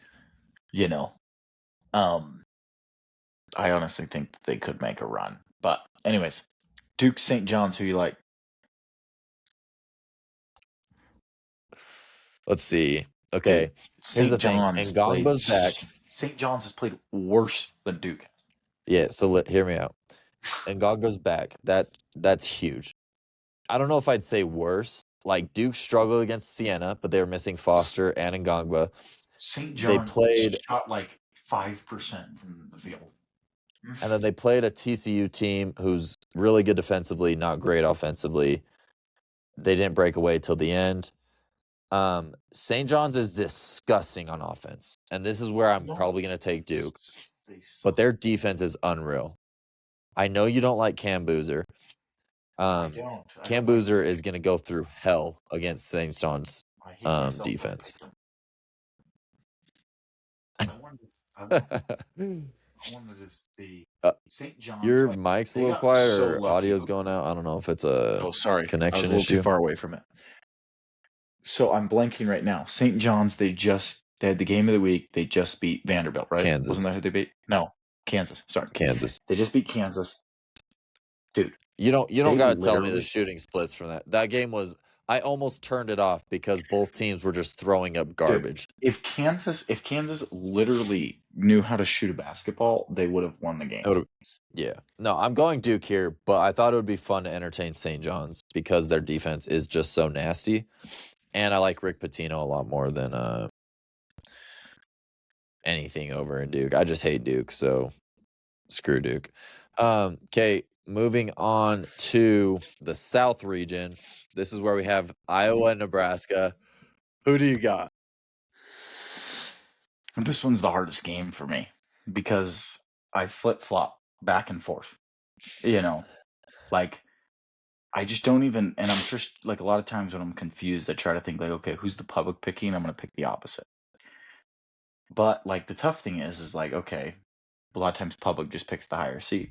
you know, I honestly think that they could make a run. But anyways, Duke St. John's, who you like? Let's see. Okay, here's the St. thing. John's played. Ngongba's back. St. John's has played worse than Duke has. Yeah, so hear me out. Ngongba's back. That's huge. I don't know if I'd say worse. Like Duke struggled against Siena, but they were missing Foster and Ngongba. St. They John's played, shot like 5% from the field. and then they played a TCU team who's really good defensively, not great offensively. They didn't break away till the end. St. John's is disgusting on offense, and this is where I'm probably going to take Duke. But their defense is unreal. I know you don't like Cam Boozer. Cam Boozer is going to go through hell against St. John's defense. I wanted to see St. John's. Your mic's a little quiet, or audio's going out. I don't know if it's a connection I was a little issue. too far away from it. So I'm blanking right now. St. John's, they had the game of the week. They just beat Vanderbilt, right? Kansas. Wasn't that who they beat? No, Kansas. Sorry, Kansas. They just beat Kansas. Dude, you don't got to tell me the shooting splits from that. That game was. I almost turned it off because both teams were just throwing up garbage. Dude, if Kansas literally knew how to shoot a basketball, they would have won the game. Yeah. No, I'm going Duke here, but I thought it would be fun to entertain St. John's because their defense is just so nasty. And I like Rick Pitino a lot more than anything over in Duke. I just hate Duke, so screw Duke. Okay, moving on to the South region. This is where we have Iowa and Nebraska. Who do you got? This one's the hardest game for me because I flip-flop back and forth. Like I just don't even, and I'm just like a lot of times when I'm confused, I try to think like, okay, who's the public picking? I'm going to pick the opposite. But like the tough thing is like, okay, a lot of times public just picks the higher seed.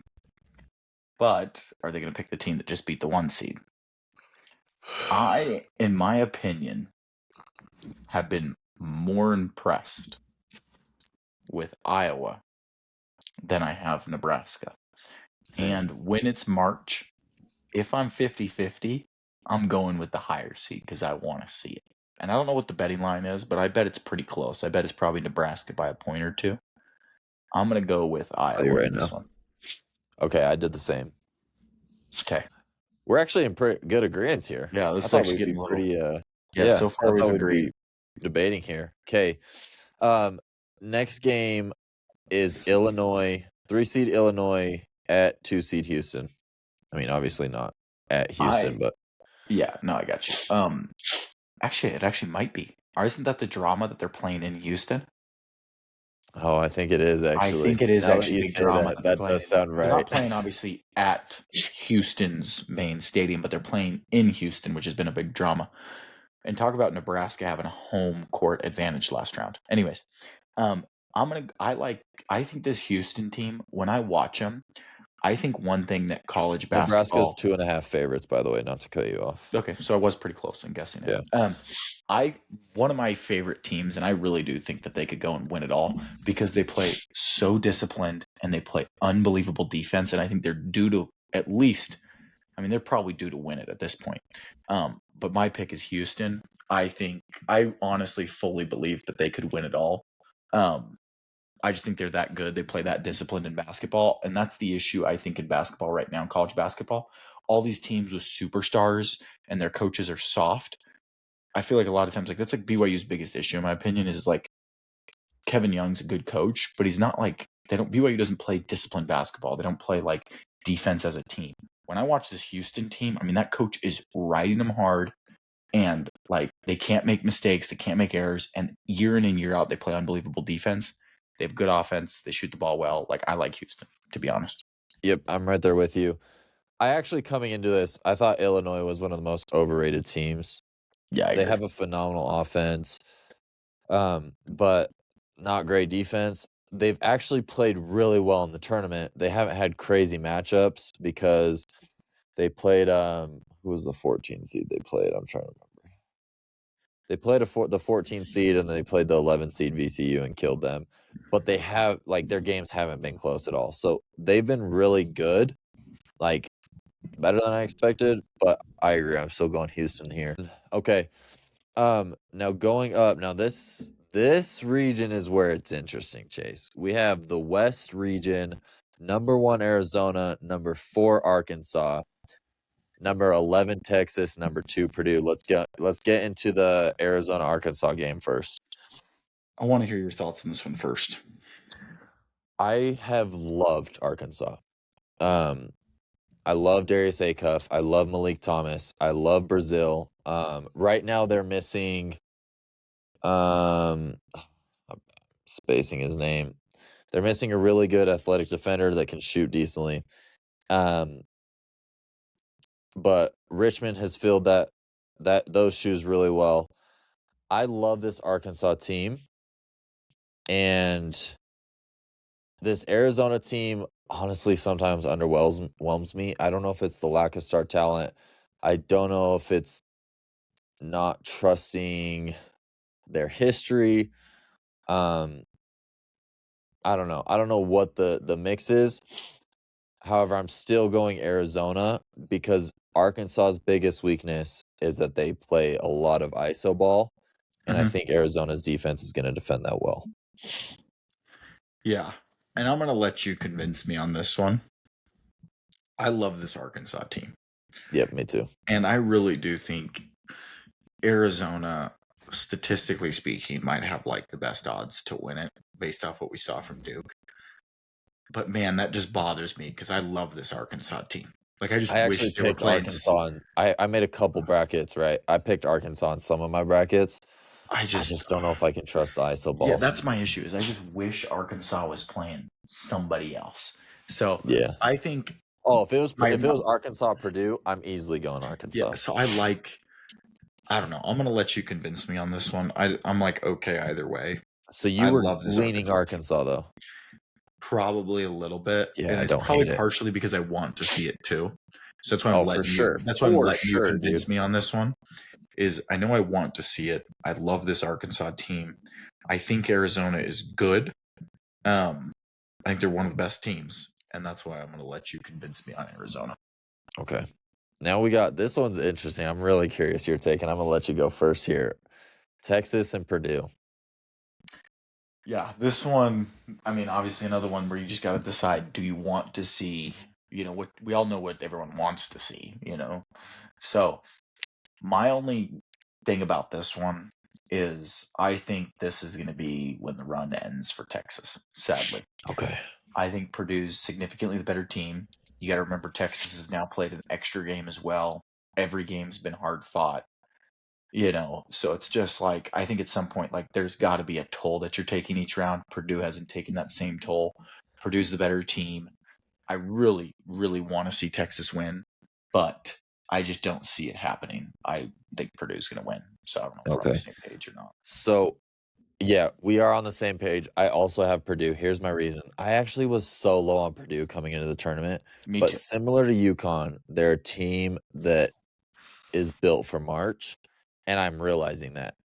But are they going to pick the team that just beat the 1 seed? I, in my opinion, have been more impressed with Iowa than I have Nebraska. Same. And when it's March, if I'm 50-50, I'm going with the higher seed because I want to see it. And I don't know what the betting line is, but I bet it's pretty close. I bet it's probably Nebraska by a point or two. I'm going to go with Iowa in this one. Okay, I did the same. Okay. We're actually in pretty good agreement here. Yeah, this is actually getting pretty. So far we've agreed. Debating here. Okay. Next game is Illinois, 3-seed Illinois at 2-seed Houston. I mean, obviously not at Houston, but yeah, no, I got you. Actually, it actually might be. Isn't that the drama that they're playing in Houston? Oh, I think it is actually. I think it is actually big drama. That does sound right. They're not playing obviously at Houston's main stadium, but they're playing in Houston, which has been a big drama. And talk about Nebraska having a home court advantage last round. Anyways, I think this Houston team, when I watch them, I think one thing that college basketball... Nebraska's 2.5 favorites, by the way, not to cut you off. Okay, so I was pretty close in guessing it. Yeah. One of my favorite teams, and I really do think that they could go and win it all because they play so disciplined and they play unbelievable defense, and I think they're due to at least... I mean, they're probably due to win it at this point. But my pick is Houston. I honestly fully believe that they could win it all. I just think they're that good. They play that disciplined in basketball. And that's the issue, I think, in basketball right now, in college basketball. All these teams with superstars and their coaches are soft. I feel like a lot of times, like that's like BYU's biggest issue, in my opinion, is like Kevin Young's a good coach, but he's not like BYU doesn't play disciplined basketball. They don't play like defense as a team. When I watch this Houston team, I mean, that coach is riding them hard, and like they can't make mistakes, they can't make errors, and year in and year out, they play unbelievable defense. They have good offense. They shoot the ball well. Like, I like Houston, to be honest. Yep, I'm right there with you. I actually, coming into this, I thought Illinois was one of the most overrated teams. Yeah, I They agree. have a phenomenal offense, but not great defense. They've actually played really well in the tournament. They haven't had crazy matchups because they played, who who was the 14 seed they played? I'm trying to remember. They played the 14 seed and then they played the 11 seed VCU and killed them. But they have their games haven't been close at all. So they've been really good, better than I expected. But I agree, I'm still going Houston here. Okay, now going up. Now this region is where it's interesting, Chase. We have the West region, number 1 Arizona, number 4 Arkansas, number 11 Texas, number 2 Purdue. Let's get into the Arizona Arkansas game first. I want to hear your thoughts on this one first. I have loved Arkansas. I love Darius Acuff. I love Malik Thomas. I love Brazil. Right now they're missing I'm spacing his name. They're missing a really good athletic defender that can shoot decently. But Richmond has filled those shoes really well. I love this Arkansas team, and this Arizona team honestly sometimes underwhelms me. I don't know if it's the lack of star talent. I don't know if it's not trusting their history. I don't know. I don't know what the mix is. However, I'm still going Arizona because Arkansas's biggest weakness is that they play a lot of ISO ball, and I think Arizona's defense is going to defend that well. Yeah, and I'm going to let you convince me on this one. I love this Arkansas team. Yep, me too. And I really do think Arizona, statistically speaking, might have the best odds to win it based off what we saw from Duke. But man, that just bothers me because I love this Arkansas team. I actually wish they were picked playing. Arkansas. I made a couple brackets, right? I picked Arkansas in some of my brackets. I just don't know if I can trust the ISO ball. Yeah, that's my issue. Is I just wish Arkansas was playing somebody else. So yeah, I think. Oh, if it was Arkansas Purdue, I'm easily going Arkansas. Yeah, so I don't know. I'm gonna let you convince me on this one. I'm okay either way. So you were leaning Arkansas though. Probably a little bit. Yeah, and it's probably partially because I want to see it too. So that's why I'm letting you. That's why I'm letting you convince me on this one. Is I know I want to see it. I love this Arkansas team. I think Arizona is good. I think they're one of the best teams, and that's why I'm going to let you convince me on Arizona. Okay. Now we got this one's interesting. I'm really curious your take, and I'm going to let you go first here. Texas and Purdue. Yeah, this one, I mean, obviously another one where you just got to decide, do you want to see, what we all know what everyone wants to see, So my only thing about this one is I think this is going to be when the run ends for Texas, sadly. Okay. I think Purdue's significantly the better team. You got to remember Texas has now played an extra game as well. Every game's been hard fought. So it's just I think at some point, there's got to be a toll that you're taking each round. Purdue hasn't taken that same toll. Purdue's the better team. I really, really want to see Texas win, but I just don't see it happening. I think Purdue's going to win. So I don't know if we're on the same page or not. So, yeah, we are on the same page. I also have Purdue. Here's my reason. I actually was so low on Purdue coming into the tournament. Me too. Similar to UConn, they're a team that is built for March. And I'm realizing that.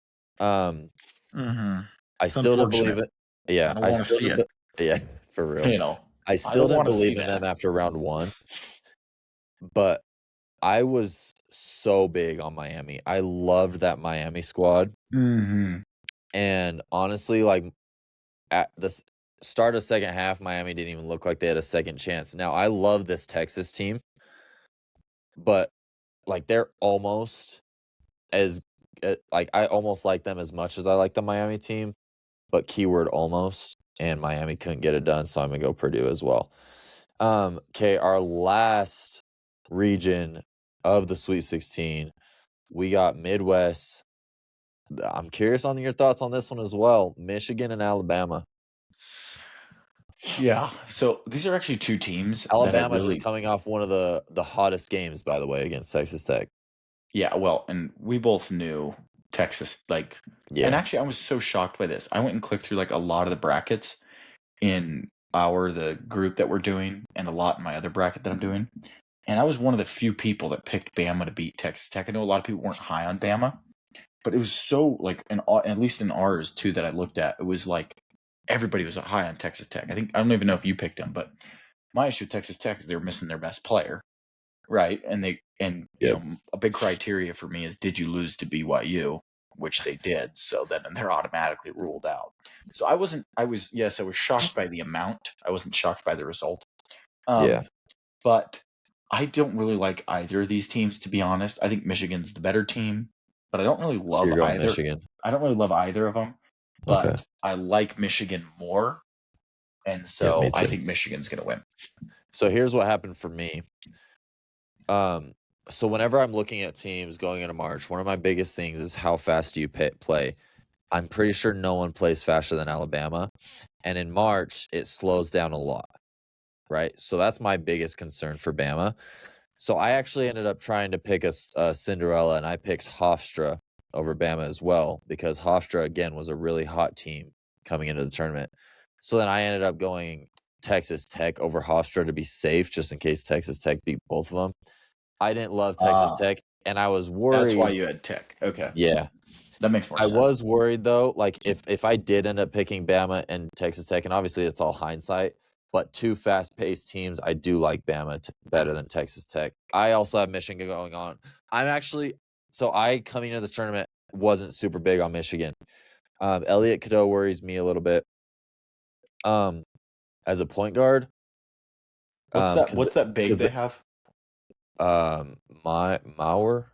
I still don't believe it. Yeah, I still see it. Yeah, for real. I still didn't believe in them after round 1. But I was so big on Miami. I loved that Miami squad. And honestly, at the start of second half, Miami didn't even look like they had a second chance. Now, I love this Texas team, but they're almost as I almost like them as much as I like the Miami team, but keyword almost, and Miami couldn't get it done, so I'm going to go Purdue as well. Okay, our last region of the Sweet 16, we got Midwest. I'm curious on your thoughts on this one as well. Michigan and Alabama. Yeah, so these are actually two teams. Alabama just coming off one of the hottest games, by the way, against Texas Tech. Yeah, well, and we both knew Texas, and actually I was so shocked by this. I went and clicked through a lot of the brackets in the group that we're doing and a lot in my other bracket that I'm doing. and I was one of the few people that picked Bama to beat Texas Tech. I know a lot of people weren't high on Bama, but it was so like, at least in ours too that I looked at, it was like everybody was high on Texas Tech. I don't even know if you picked them, but my issue with Texas Tech is they were missing their best player, right? And you know, a big criteria for me is, did you lose to BYU? Which they did, so then they're automatically ruled out. So I was shocked by the amount. I wasn't shocked by the result. But I don't really like either of these teams, to be honest. I think Michigan's the better team, but I don't really love either. Michigan. I don't really love either of them, but I like Michigan more, and so I think Michigan's going to win. So here's what happened for me. So whenever I'm looking at teams going into March, one of my biggest things is how fast do you play. I'm pretty sure no one plays faster than Alabama, and in March it slows down a lot, right? So that's my biggest concern for Bama. So I actually ended up trying to pick a Cinderella, and I picked Hofstra over Bama as well, because Hofstra, again, was a really hot team coming into the tournament. So then I ended up going Texas Tech over Hofstra to be safe, just in case Texas Tech beat both of them. I didn't love Texas Tech, and I was worried. That's why you had Tech. Okay. Yeah. That makes more sense. I was worried, though, like if I did end up picking Bama and Texas Tech, and obviously it's all hindsight, but two fast-paced teams, I do like Bama better than Texas Tech. I also have Michigan going on. I coming into the tournament wasn't super big on Michigan. Elliot Cadeau worries me a little bit. As a point guard. What's that big they have? Maurer,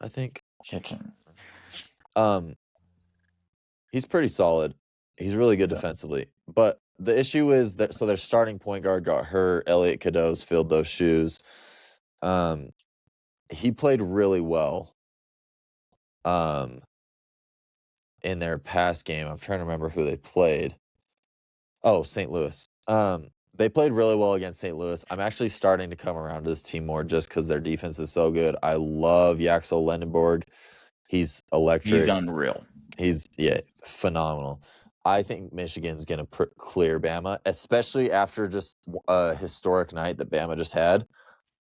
I think. Kicking. He's pretty solid. He's really good defensively. But the issue is that their starting point guard got hurt. Elliot Cadeau's filled those shoes. He played really well. In their past game, I'm trying to remember who they played. Oh, St. Louis. They played really well against St. Louis. I'm actually starting to come around to this team more just because their defense is so good. I love Yaxel Lendenborg. He's electric. He's unreal. He's phenomenal. I think Michigan's going to clear Bama, especially after just a historic night that Bama just had.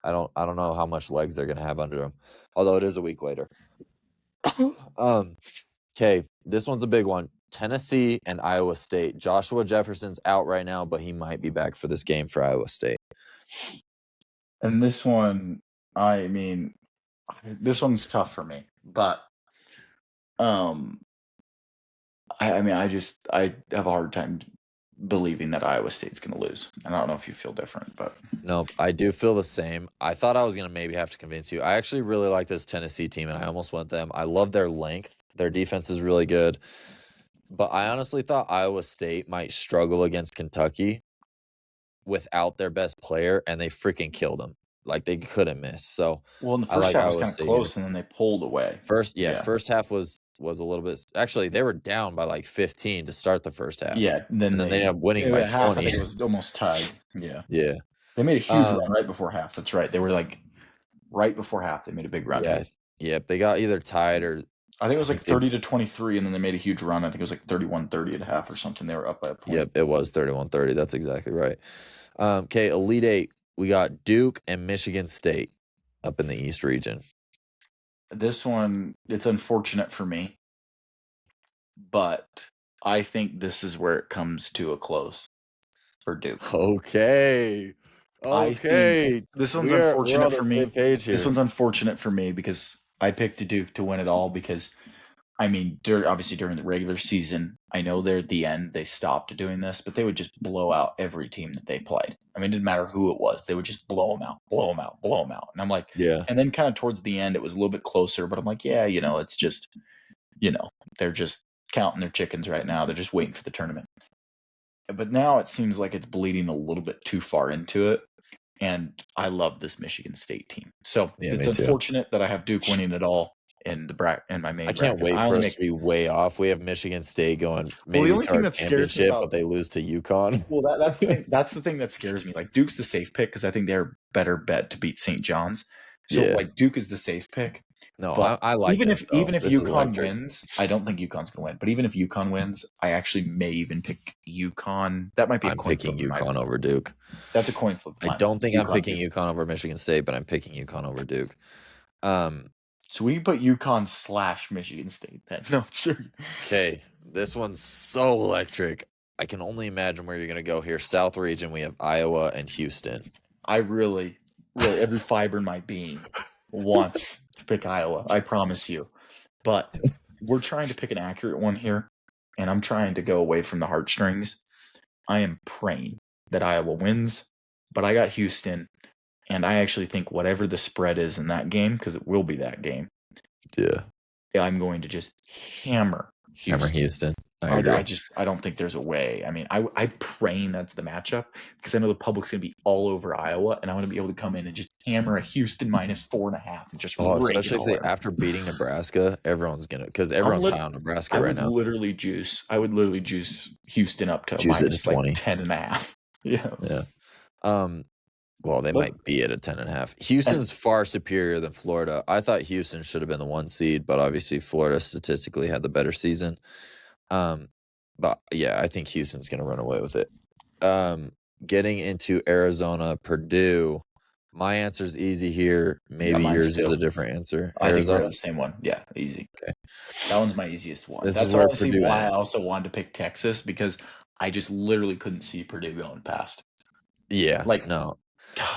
I don't know how much legs they're going to have under them, although it is a week later. Okay, this one's a big one. Tennessee and Iowa State. Joshua Jefferson's out right now, but he might be back for this game for Iowa State. And this one, I mean, this one's tough for me, but I have a hard time believing that Iowa State's going to lose. And I don't know if you feel different, but no, I do feel the same. I thought I was going to maybe have to convince you. I actually really like this Tennessee team, and I almost went them. I love their length. Their defense is really good. But I honestly thought Iowa State might struggle against Kentucky without their best player, and they freaking killed them. Like, they couldn't miss. So, well, in the first half was kind of close, and then they pulled away. First half was a little bit. Actually, they were down by like 15 to start the first half. Yeah, and then they ended up winning by 20. I think it was almost tied. Yeah. Yeah. They made a huge run right before half. That's right. They were like right before half. They made a big run. Yeah. Yep. They got either tied or. I think it was like 30-23, and then they made a huge run. I think it was like 31-30 at half or something. They were up by a point. Yep, it was 31-30. That's exactly right. Okay, Elite Eight. We got Duke and Michigan State up in the East region. This one, it's unfortunate for me, but I think this is where it comes to a close for Duke. Okay. This one's unfortunate for me. This one's unfortunate for me because I picked Duke to win it all because, I mean, obviously during the regular season, I know they're at the end, they stopped doing this, but they would just blow out every team that they played. I mean, it didn't matter who it was. They would just blow them out. And I'm like, yeah. And then kind of towards the end, it was a little bit closer, but I'm like, yeah, it's just, they're just counting their chickens right now. They're just waiting for the tournament. But now it seems like it's bleeding a little bit too far into it. And I love this Michigan State team. So it's unfortunate that I have Duke winning it all in my main. I can't wait for us to be way off. We have Michigan State going maybe the only thing that scares me but they lose to UConn. Well, that's the thing that scares me. Like Duke's the safe pick because I think they're better bet to beat St. John's. So like Duke is the safe pick. No, But I like even this if though. This is UConn electric. wins, I don't think UConn's gonna win. But even if UConn wins, I actually may even pick UConn. That might be a I'm coin picking flip. UConn over Duke. That's a coin flip. I don't think I'm UConn, picking Duke. UConn over Michigan State, but I'm picking UConn over Duke. So we can put UConn / Michigan State then. No, sure. Okay, this one's so electric. I can only imagine where you're gonna go here. South region, we have Iowa and Houston. I really, every fiber in my being wants to pick Iowa. I promise you. But we're trying to pick an accurate one here, and I'm trying to go away from the heartstrings. I am praying that Iowa wins, but I got Houston, and I actually think whatever the spread is in that game, because it will be that game, Yeah, I'm going to just hammer Houston. Hammer Houston. I agree. I don't think there's a way. I mean, I'm praying that's the matchup because I know the public's gonna be all over Iowa, and I want to be able to come in and just hammer a Houston -4.5 and just Especially if rake it they all over. after beating Nebraska, everyone's gonna because everyone's high on Nebraska I right would now. literally juice. I would literally juice Houston up to Juice it to minus 20. like 10.5. Yeah. Yeah. Well, they might be at a 10.5. Houston's far superior than Florida. I thought Houston should have been the 1 seed, but obviously Florida statistically had the better season. But yeah, I think Houston's gonna run away with it. Getting into Arizona, Purdue. My answer's easy here. Maybe yours is a different answer. I think we're Arizona. on the same one. Yeah, easy. Okay. That one's my easiest one. This That's is where honestly Purdue why I ends. also wanted to pick Texas because I just literally couldn't see Purdue going past. Yeah, Like, no. golly.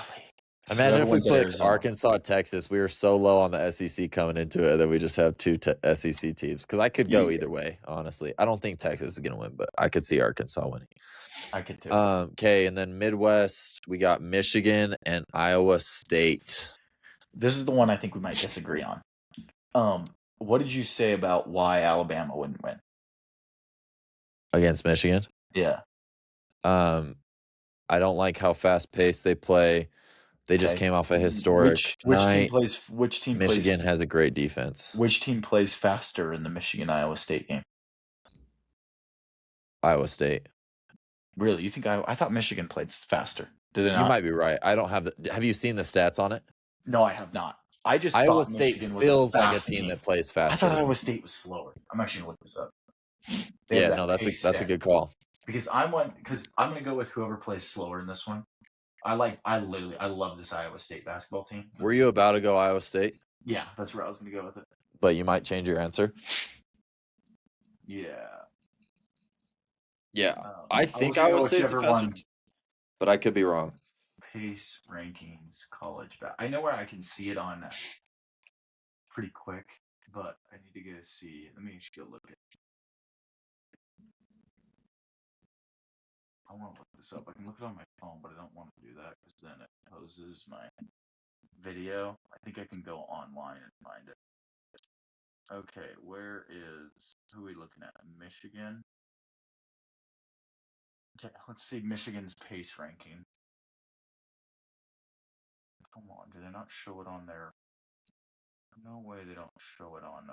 Imagine if we everyone's at put Arizona. Arkansas, Texas. We were so low on the SEC coming into it that we just have two SEC teams. Because I could go either way, honestly. I don't think Texas is going to win, but I could see Arkansas winning. I could too. Okay, and then Midwest, we got Michigan and Iowa State. This is the one I think we might disagree on. What did you say about why Alabama wouldn't win? Against Michigan? Yeah. I don't like how fast-paced they play. They just came off a historic night. Which team Michigan has a great defense. Which team plays faster in the Michigan-Iowa State game? Iowa State. Really? You think I thought Michigan played faster? Did they not? You might be right. I don't have have you seen the stats on it? No, I have not. I just Iowa thought State Michigan feels was a like a fast team team that plays faster. I thought Iowa State was slower. I'm actually gonna look this up. Yeah, no, that's a good call. Because I'm gonna go with whoever plays slower in this one. I love this Iowa State basketball team. Were you about to go Iowa State? Yeah, that's where I was gonna go with it. But you might change your answer. Yeah. Yeah, I think Iowa State's a faster team, but I could be wrong. Pace rankings, college back. I know where I can see it on pretty quick, but I need to go see. Let me just go look at. I want to look this up. I can look it on my phone, but I don't want to do that because then it poses my video. I think I can go online and find it. Okay, who are we looking at? Michigan. Okay, let's see Michigan's pace ranking. Come on, do they not show it on their? No way they don't show it on.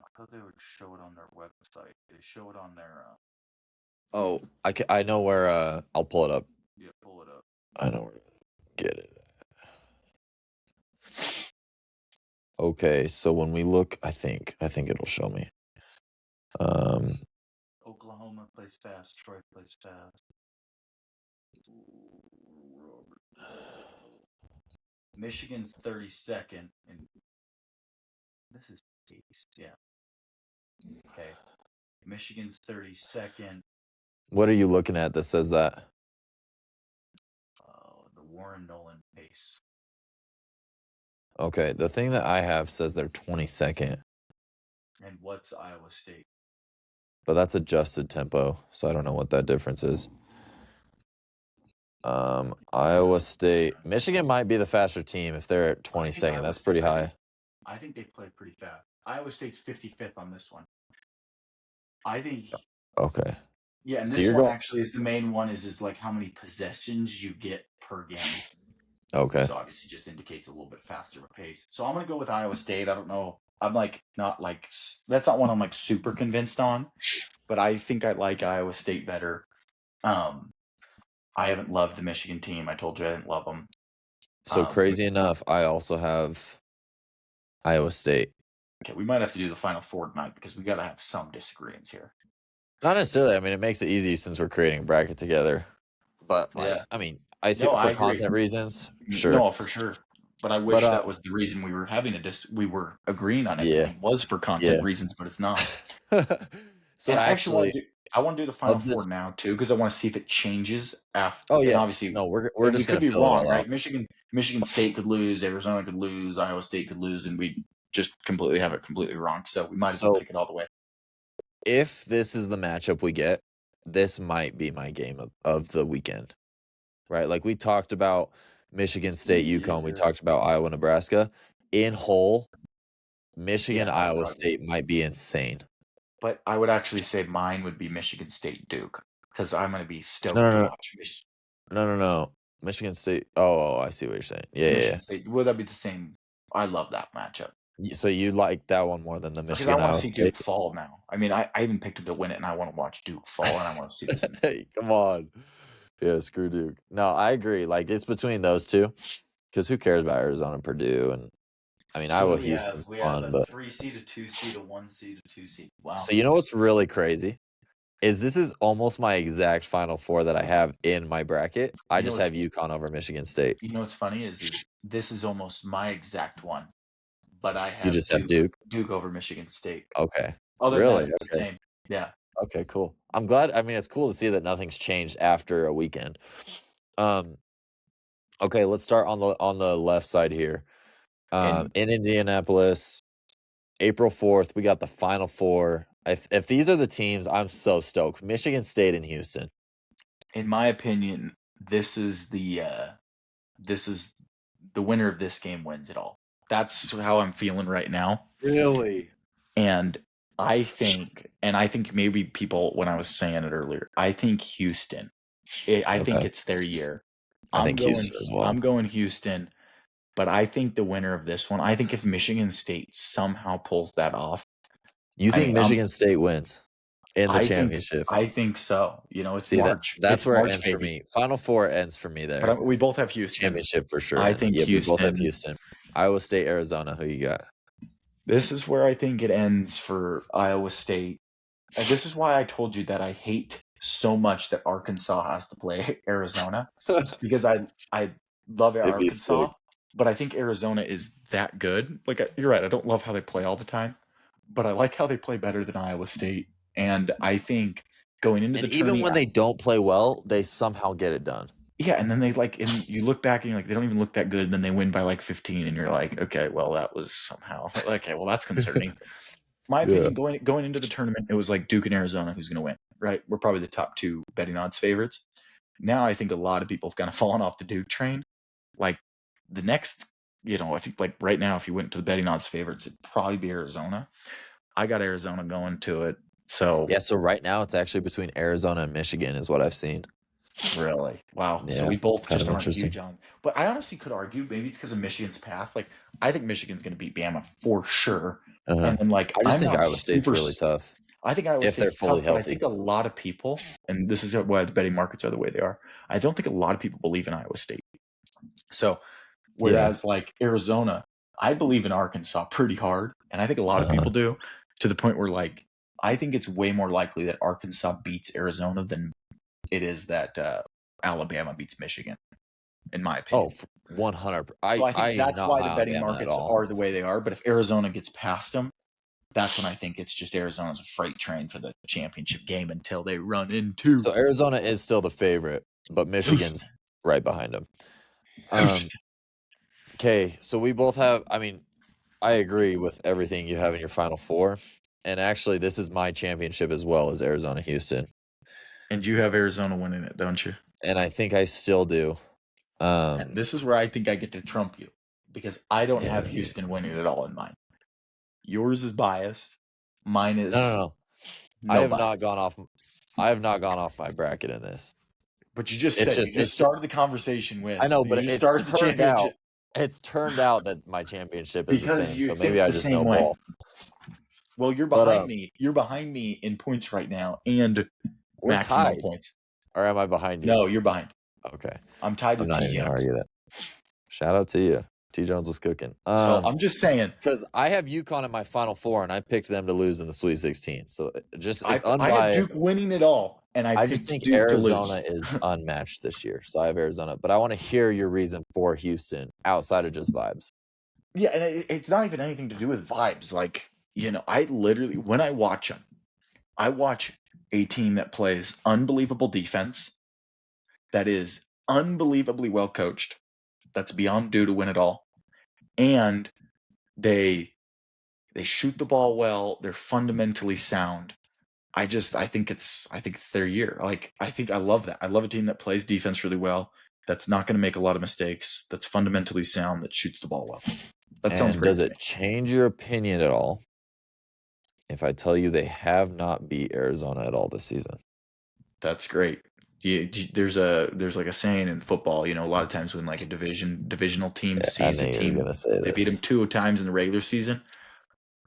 I thought they would show it on their website. They show it on their. Oh, I know where. I'll pull it up. Yeah, pull it up. I know where to get it. Okay, so when we look, I think it'll show me. Oklahoma plays fast. Troy plays fast. Michigan's 32nd, and this is pace. Yeah. Okay. Michigan's 32nd. What are you looking at that says that? The Warren Nolan pace. Okay, the thing that I have says they're 22nd. And what's Iowa State? But that's adjusted tempo, so I don't know what that difference is. Iowa State. Michigan might be the faster team if they're at 22nd. That's pretty high. I think they play pretty fast. Iowa State's 55th on this one. I think. Okay. Yeah, and this one actually is the main one is like how many possessions you get per game. Okay. So obviously just indicates a little bit faster of a pace. So I'm going to go with Iowa State. I don't know. I'm that's not one I'm like super convinced on, but I think I like Iowa State better. I haven't loved the Michigan team. I told you I didn't love them. So crazy enough, I also have Iowa State. Okay, we might have to do the Final Four tonight because we got to have some disagreements here. Not necessarily. I mean, it makes it easy since we're creating a bracket together. But Yeah. I mean, I see No, it for I agree. content reasons. Sure. No, for sure. But I wish that was the reason we were having we were agreeing on everything was for content reasons, but it's not. So and actually, I want to do the Final Four now too because I want to see if it changes after. Oh yeah, and obviously, no, we're just could gonna be wrong, right? out. Michigan State could lose, Arizona could lose, Iowa State could lose, and we just completely have it completely wrong. So we might as well take it all the way. If this is the matchup we get, this might be my game of the weekend, right? Like we talked about Michigan State, UConn. We talked about Iowa, Nebraska. In whole, Michigan, Iowa State might be insane. But I would actually say mine would be Michigan State Duke because I'm going to be stoked to watch Michigan. No. Michigan State. Oh, I see what you're saying. Yeah, Michigan State. Would that be the same? I love that matchup. So you like that one more than the Michigan? Because I want to see Duke fall now. I mean, I even picked them to win it, and I want to watch Duke fall, and I want to see this. Hey, come on. Yeah, screw Duke. No, I agree. Like it's between those two, because who cares about Arizona, Purdue, and I mean Iowa, Houston's fun, but 3 seed, a 2 seed, a 1 seed, a 2 seed. Wow. So you know what's really crazy is this is almost my exact Final Four that I have in my bracket. I just have UConn over Michigan State. You know what's funny is this is almost my exact one, but I have you just have Duke over Michigan State. Okay. Really? It's the same. Yeah. Okay, cool. I'm glad. I mean, it's cool to see that nothing's changed after a weekend. Okay, let's start on the left side here. In Indianapolis, April 4th, we got the Final Four. If these are the teams, I'm so stoked. Michigan State and Houston. In my opinion, this is the winner of this game wins it all. That's how I'm feeling right now. Really? And I think maybe people, when I was saying it earlier, I think Houston. I think it's their year. I think Houston as well. I'm going Houston, but I think the winner of this one, I think if Michigan State somehow pulls that off. You think Michigan State wins in the championship? I think so. You know, it's March. That's where it ends for me. Final Four ends for me there. But we both have Houston. Championship for sure. I think Houston. We both have Houston. Iowa State, Arizona. Who you got? This is where I think it ends for Iowa State. And this is why I told you that I hate so much that Arkansas has to play Arizona because I love Arkansas, but I think Arizona is that good. Like you're right, I don't love how they play all the time, but I like how they play better than Iowa State. And I think going into the tournament, even when they don't play well, they somehow get it done. Yeah, and then they and you look back and you're like, they don't even look that good. And then they win by like 15, and you're like, okay, well, that was somehow okay. Well, that's concerning. My opinion, going into the tournament, it was like Duke and Arizona who's going to win, right? We're probably the top 2 betting odds favorites. Now I think a lot of people have kind of fallen off the Duke train. Like the next, I think like right now, if you went to the betting odds favorites, it'd probably be Arizona. I got Arizona going to it. So yeah, so right now it's actually between Arizona and Michigan is what I've seen. Really? Wow. Yeah, so we both just aren't huge on. But I honestly could argue maybe it's because of Michigan's path. Like I think Michigan's going to beat Bama for sure. And then like I just think Iowa State's really tough. I think Iowa State's they're fully healthy. But I think a lot of people, and this is why the betting markets are the way they are. I don't think a lot of people believe in Iowa State. So whereas like Arizona, I believe in Arkansas pretty hard, and I think a lot of people do, to the point where like I think it's way more likely that Arkansas beats Arizona than it is that Alabama beats Michigan, in my opinion. Oh, 100. I think that's why the betting markets are the way they are. But if Arizona gets past them, that's when I think it's just Arizona's a freight train for the championship game until they run into. So Arizona is still the favorite, but Michigan's right behind them. Okay, so we both have. I mean, I agree with everything you have in your Final Four, and actually, this is my championship as well as Arizona Houston. And you have Arizona winning it, don't you? And I think I still do. And this is where I think I get to trump you because I don't have Houston winning it all in mine. Yours is biased. Mine is no. I have not gone off my bracket in this. But you just said you started the conversation with. I know, but it started the championship. It's turned out that my championship is the same. So maybe I just know ball. Well, you're behind me. You're behind me in points right now, and we're maximum tied. Points. Or am I behind you? No, you're behind. Okay. I'm tied with TJ. I'm not even gonna argue that. Shout out to you. T. Jones was cooking. So I'm just saying, because I have UConn in my Final Four, and I picked them to lose in the Sweet 16. So it's I have unbiased. Duke winning it all, and I just picked think Duke Arizona to lose. is unmatched this year. So I have Arizona, but I want to hear your reason for Houston outside of just vibes. Yeah, and it's not even anything to do with vibes. Like, I literally, when I watch them, I watch a team that plays unbelievable defense, that is unbelievably well coached, that's beyond due to win it all, and they shoot the ball well. They're fundamentally sound. I think it's their year. Like, I love that. I love a team that plays defense really well, that's not going to make a lot of mistakes, that's fundamentally sound, that shoots the ball well. That sounds great. Does it change your opinion at all if I tell you they have not beat Arizona at all this season? That's great. There's like a saying in football, a lot of times when like a divisional team sees a team, they beat them 2 times in the regular season.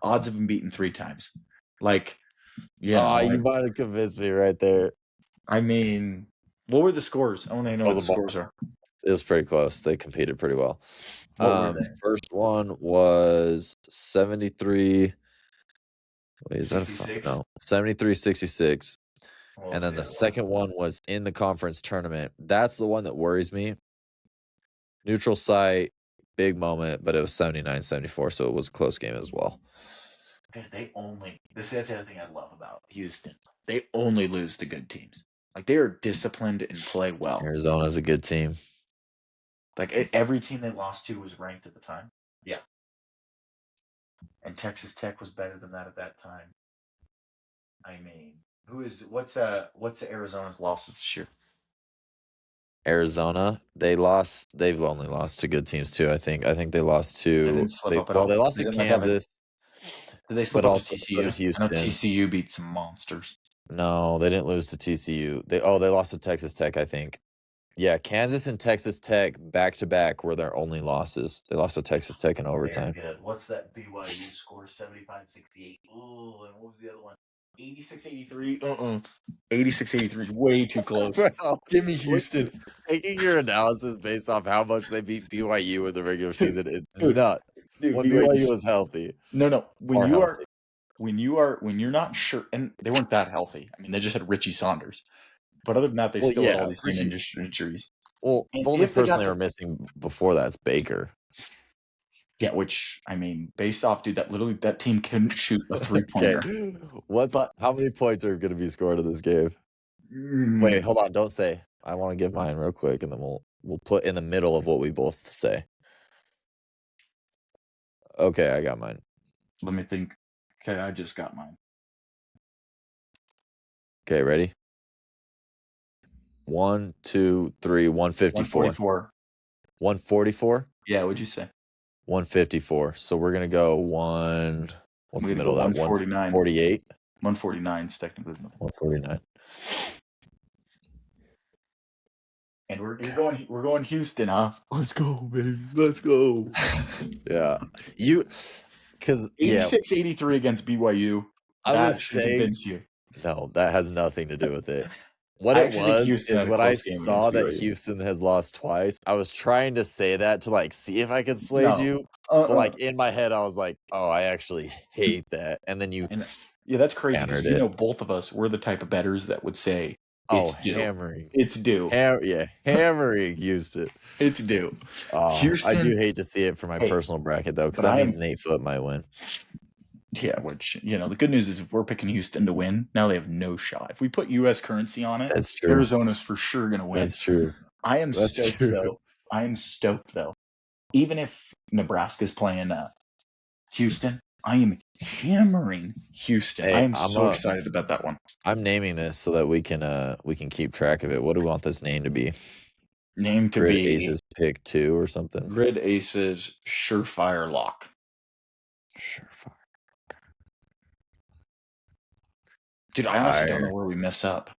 Odds have been beaten 3 times. Like, you might have convinced me right there. I mean, what were the scores? I want to know what the scores are. It was pretty close. They competed pretty well. First one was 73. Wait, is 66? No, 73-66. And then the second one was in the conference tournament. That's the one that worries me. Neutral site, big moment, but it was 79-74, so it was a close game as well. That's the other thing I love about Houston. They only lose to good teams. Like, they are disciplined and play well. Arizona's a good team. Like, every team they lost to was ranked at the time. Yeah. And Texas Tech was better than that at that time. I mean, what's Arizona's losses this year? Arizona, they've only lost to good teams too, I think. I think they lost to they lost to Kansas. Did they slip up to TCU? Houston. I know TCU beat some monsters. No, they didn't lose to TCU. They lost to Texas Tech, I think. Yeah, Kansas and Texas Tech back-to-back were their only losses. They lost to Texas Tech in overtime. Very good. What's that BYU score? 75-68. Ooh, and what was the other one? 86-83? 86-83. Way too close. Bro, give me Houston. Taking your analysis based off how much they beat BYU in the regular season is nuts. Dude, when BYU was healthy. No. When you're not sure, and they weren't that healthy. I mean, they just had Richie Saunders. But other than that, they still had all these same injuries. Well, the only person they were missing before that's Baker. Yeah, which, I mean, based off, dude, that team couldn't shoot a 3-pointer. How many points are going to be scored in this game? Wait, hold on. Don't say. I want to give mine real quick, and then we'll put in the middle of what we both say. Okay, I got mine. Let me think. Okay, I just got mine. Okay, ready? 1, 2, 3, 154. 144. 144? Yeah, what'd you say? 154. So we're gonna go what's the middle of that? 149. 148? 149 is technically 149. And we're going Houston, huh? Let's go, baby. Let's go. Yeah. 86-83 against BYU. I would say convince you. No, that has nothing to do with it. What it was is when I saw that Houston has lost twice, I was trying to say that to see if I could sway you. But in my head, I was like, "Oh, I actually hate that." And then that's crazy. Both of us, we're the type of bettors that would say, hammering. It's due. Hammering Houston. It's due. Houston. I do hate to see it for my personal bracket though, because that means Nate Foot might win. Yeah, which, the good news is if we're picking Houston to win, now they have no shot. If we put U.S. currency on it, that's true. Arizona's for sure going to win. That's true. I am stoked, though. Even if Nebraska's playing Houston, I am hammering Houston. Hey, I am so excited about that one. I'm naming this so that we can keep track of it. What do we want this name to be? Grid Aces Pick 2 or something? Grid Aces Surefire Lock. Surefire. Dude, I honestly don't know where we mess up.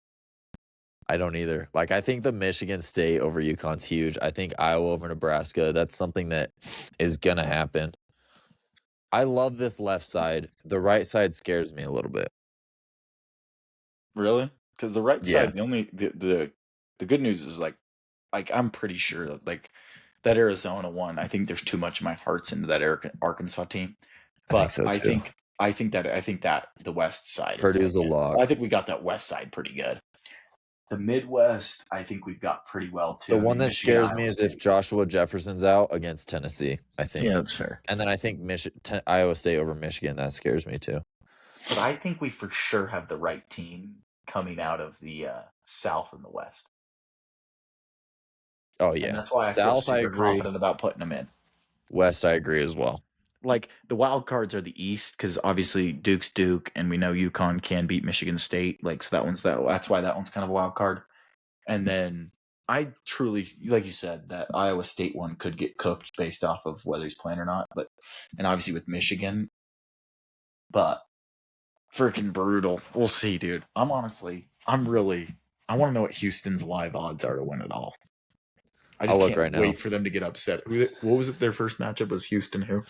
I don't either. I think the Michigan State over UConn's huge. I think Iowa over Nebraska, that's something that is going to happen. I love this left side. The right side scares me a little bit. Really? Because the right side, the good news is I'm pretty sure that that Arizona one, I think there's too much of my heart's into that Arkansas team. I think But so I too. think that the West side is Purdue's a like lock. I think we got that West side pretty good. The Midwest, I think we've got pretty well too. The I one mean, that Michigan, scares me Iowa is if State. Joshua Jefferson's out against Tennessee, I think. Yeah, that's fair. And then I think Iowa State over Michigan, that scares me too. But I think we for sure have the right team coming out of the South and the West. Oh, And yeah. that's why I South, feel I super agree. confident about putting them in. West, I agree as well. Like the wild cards are the East because obviously Duke's Duke, and we know UConn can beat Michigan State. Like so that's why that one's kind of a wild card. And then I truly, like you said, that Iowa State one could get cooked based off of whether he's playing or not. But and obviously with Michigan, but freaking brutal. We'll see, dude. I want to know what Houston's live odds are to win it all. I just I'll look can't right now. wait for them to get upset. What was it? Their first matchup was Houston who?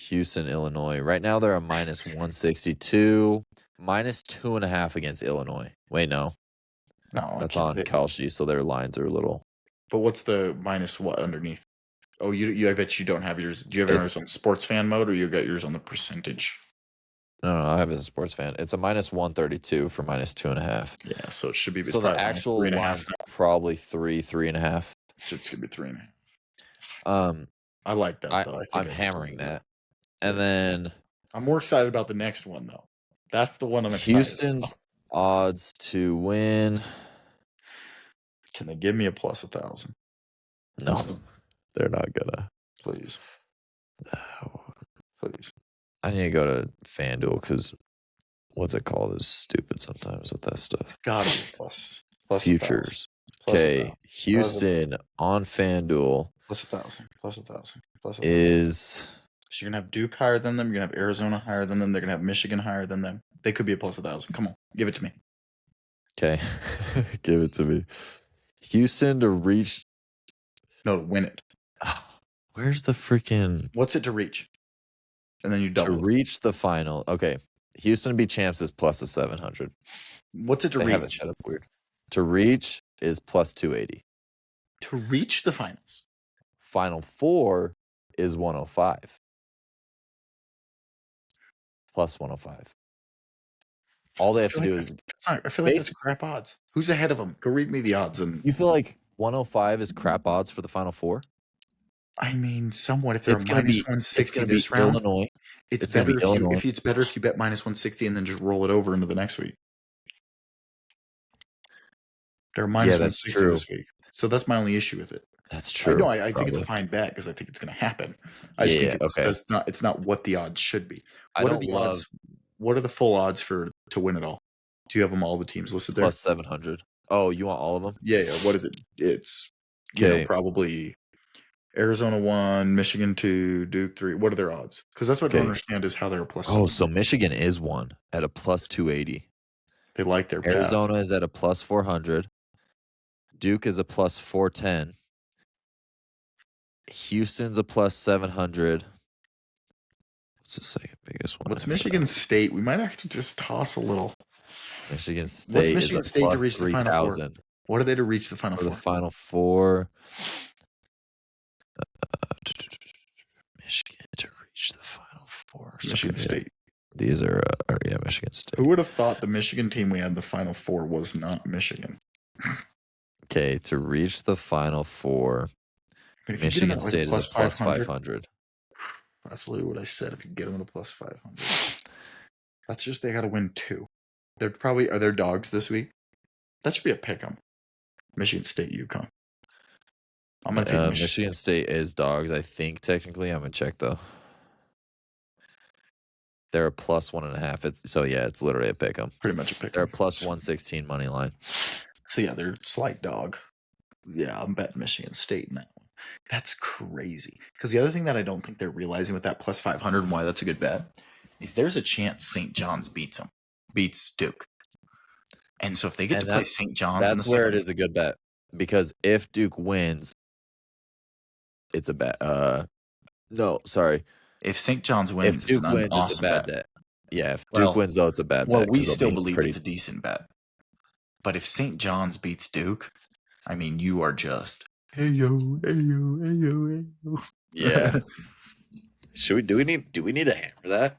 Houston, Illinois. Right now they're a minus 162, minus 2.5 against Illinois. Wait, no. No, That's on Kalshi, so their lines are a little. But what's the minus what underneath? Oh, you I bet you don't have yours. Do you have yours on sports fan mode or you got yours on the percentage? No, I have it as a sports fan. It's a minus 132 for minus 2.5. Yeah, so it should be. So the actual line's probably 3.5. It's gonna be 3.5. I like that though. I'm hammering that. And then I'm more excited about the next one though. That's the one I'm excited Houston's about. Odds to win. Can they give me a plus 1,000? No, they're not gonna. Please. Please. I need to go to FanDuel because what's it called is stupid sometimes with that stuff. Gotta be plus futures. Okay, Houston on FanDuel plus 1,000. Plus 1,000. Plus 1,000. is. So you're gonna have Duke higher than them. You're gonna have Arizona higher than them. They're gonna have Michigan higher than them. They could be a plus 1,000. Come on, give it to me. Okay, give it to me. Houston to reach. No, to win it. Where's the freaking? What's it to reach? And then you double. To reach the final. Okay, Houston to be champs is plus a 700. What's it to reach? reach? Have it set up weird. To reach is plus 280. To reach the finals. Final four is 105. Plus 105. All they have to do is. I feel like that's crap odds. Who's ahead of them? Go read me the odds. And you feel like 105 is crap odds for the final four? I mean, somewhat. If they're minus 160 this round, Illinois. It's better if it's better if you bet minus 160 and then just roll it over into the next week. They're minus 160 this week, so that's my only issue with it. That's true. No, I think it's a fine bet because I think it's going to happen. I just think it's not what the odds should be. What are the odds? What are the full odds to win it all? Do you have them all the teams listed there? Plus 700. Oh, you want all of them? Yeah. What is it? It's probably Arizona 1, Michigan 2, Duke 3. What are their odds? Because that's what I don't understand is how they're a plus. Oh, so Michigan is 1 at a plus 280. They like their Arizona is at a plus 400. Duke is a plus 410. Houston's a plus 700. What's the second biggest one? What's Michigan State? We might have to just toss a little. Michigan State is a plus to reach 3,000. What are they to reach the final four? For the final four. Michigan to reach the final four. Michigan State. These are, Michigan State. Who would have thought the Michigan team we had in the final four was not Michigan? Okay, to reach the final four, Michigan State is a plus 500. That's literally what I said. If you get them at a plus 500, that's just they got to win 2. Are there dogs this week? That should be a pick 'em. Michigan State, UConn. I'm gonna take Michigan State is dogs. I think technically, I'm gonna check though. They're a plus 1.5. It's literally a pick 'em. Pretty much a pick 'em. They're a plus 116 money line. So yeah, they're slight dog. Yeah, I'm betting Michigan State in that one. That's crazy. Because the other thing that I don't think they're realizing with that plus 500 and why that's a good bet is there's a chance St. John's beats Duke. And so if they get to play St. John's, that's where it is a good bet. Because if Duke wins, it's a bet. No, sorry. If St. John's wins, if Duke wins, it's a bad bet. Yeah, if Duke wins, though, it's a bad bet. Well, we still believe it's a decent bet. But if St. John's beats Duke, I mean, you are just Hey yo, hey yo, hey yo, hey yo. Yeah. Do we need to hammer that?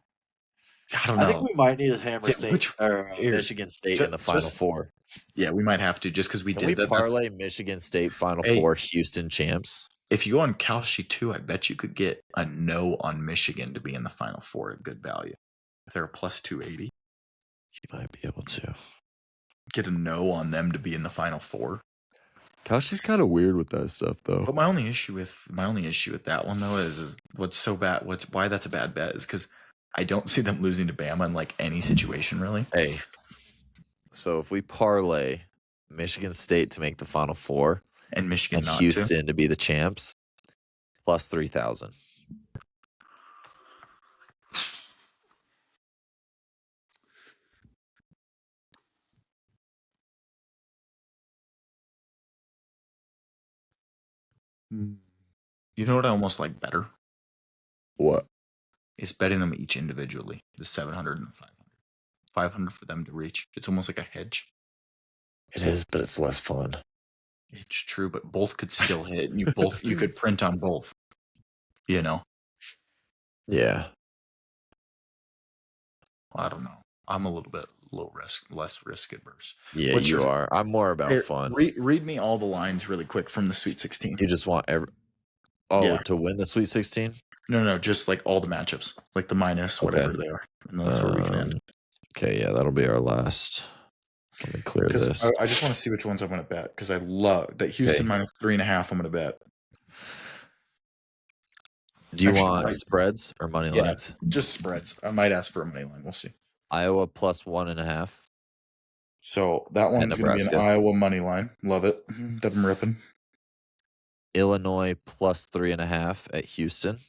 I don't I think know. we might need to hammer Yeah, which here, Michigan State in the Final just Four. yeah, we might have to just because we Can we did that. parlay Michigan State Final Hey, Four Houston champs? if you go on Kalshi 2, I bet you could get a no on Michigan to be in the Final Four at good value. If they're a plus 280, You might be able to. get a no on them to be in the Final Four. Kalshi's kind of weird with that stuff, though. But my only issue with that one though is what's so bad. Why that's a bad bet is because I don't see them losing to Bama in like any situation really. Hey, so if we parlay Michigan State to make the Final Four And Michigan and not Houston to be the champs, plus 3,000. to. You know what I almost like better What? is betting them each individually. The 700 and the 500. 500 for them to reach. It's almost like a hedge. It is, but it's less fun. It's true, but both could still hit. And you could print on both. You know. Yeah. I don't know. I'm a little bit less risk adverse. Yeah, What's you your- are. I'm more about Here, fun. Read me all the lines really quick from the Sweet 16. You just want Yeah. to win the Sweet 16? No, just like all the matchups, like the minus whatever they are, and that's where we can end. Okay, yeah, that'll be our last. Let me clear Because this. I just want to see which ones I'm going to bet because I love that Houston minus 3.5. I'm going to bet. Do you Actually, want right. spreads or money lines? Just spreads. I might ask for a money line. We'll see. Iowa plus 1.5. So that one's going to be an Nebraska. Iowa money line. Love it. Devin ripping. Illinois plus 3.5 at Houston.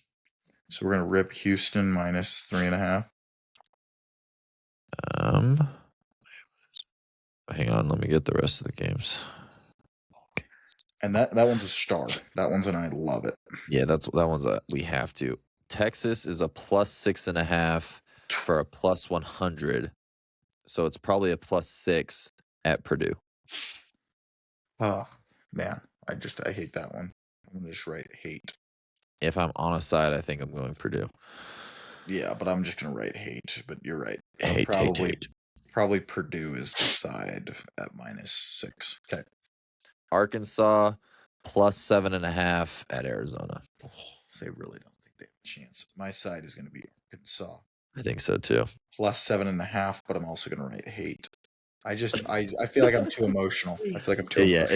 So we're going to rip Houston minus 3.5. Hang on, let me get the rest of the games. And that one's a star. That one's and I love it. Yeah, that one's we have to. Texas is a plus 6.5 for a plus 100. So it's probably a plus 6 at Purdue. Oh man, I hate that one. I'm gonna just write hate. If I'm on a side, I think I'm going Purdue. Yeah, but I'm just gonna write hate. But you're right. Hate. Probably Purdue is the side at minus 6. Okay. Arkansas plus 7.5 at Arizona. Oh, they really don't think they have a chance. My side is going to be Arkansas. I think so too. Plus 7.5, but I'm also going to write hate. I feel like I'm too emotional. I feel like I'm too emotional.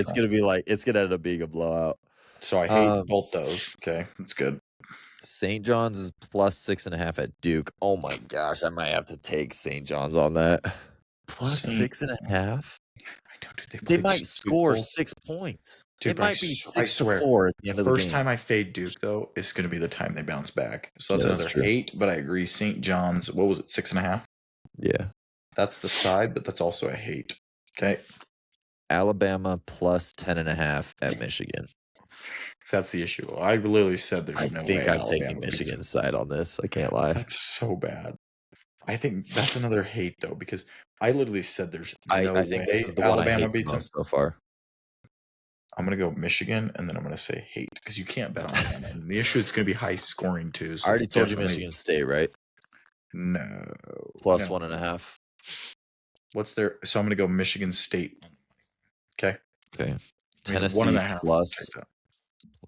It's gonna end up being a blowout. So I hate both those. Okay, that's good. St. John's is plus 6.5 at Duke. Oh my gosh, I might have to take St. John's on that. Plus 6.5. They might score 6 points. Dude, it might be 6 I to swear, 4 at the end of the game. First time I fade Duke though is going to be the time they bounce back. So that's another true. hate. But I agree. St. John's. What was it? 6.5. Yeah, that's the side, but that's also a hate. Okay. Alabama plus 10.5 at Michigan. That's the issue. I literally said there's no way. I think I'm taking Michigan's side on this. I can't lie. That's so bad. I think that's another hate though, because I literally said there's no I think way this is the Alabama one I hate beats them so far. I'm gonna go Michigan, and then I'm gonna say hate because you can't bet on Alabama. And the issue is gonna be high scoring too. So I already told you Michigan State, right? No. Plus 1.5. What's their? So I'm gonna go Michigan State. Okay. Tennessee 1.5 plus.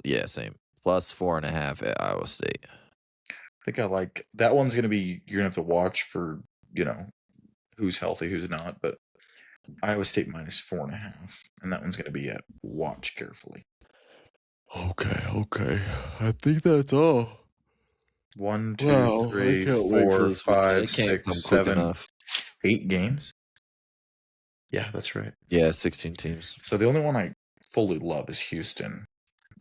Yeah, same. Plus 4.5 at Iowa State. I think I like that one's gonna be. You're gonna have to watch for who's healthy, who's not, but. Iowa State minus 4.5, and that one's going to be at watch carefully. Okay. I think that's all. 1, 2, 3, 4, 5, 6, 7, 8 games. Yeah, that's right. Yeah, 16 teams. So the only one I fully love is Houston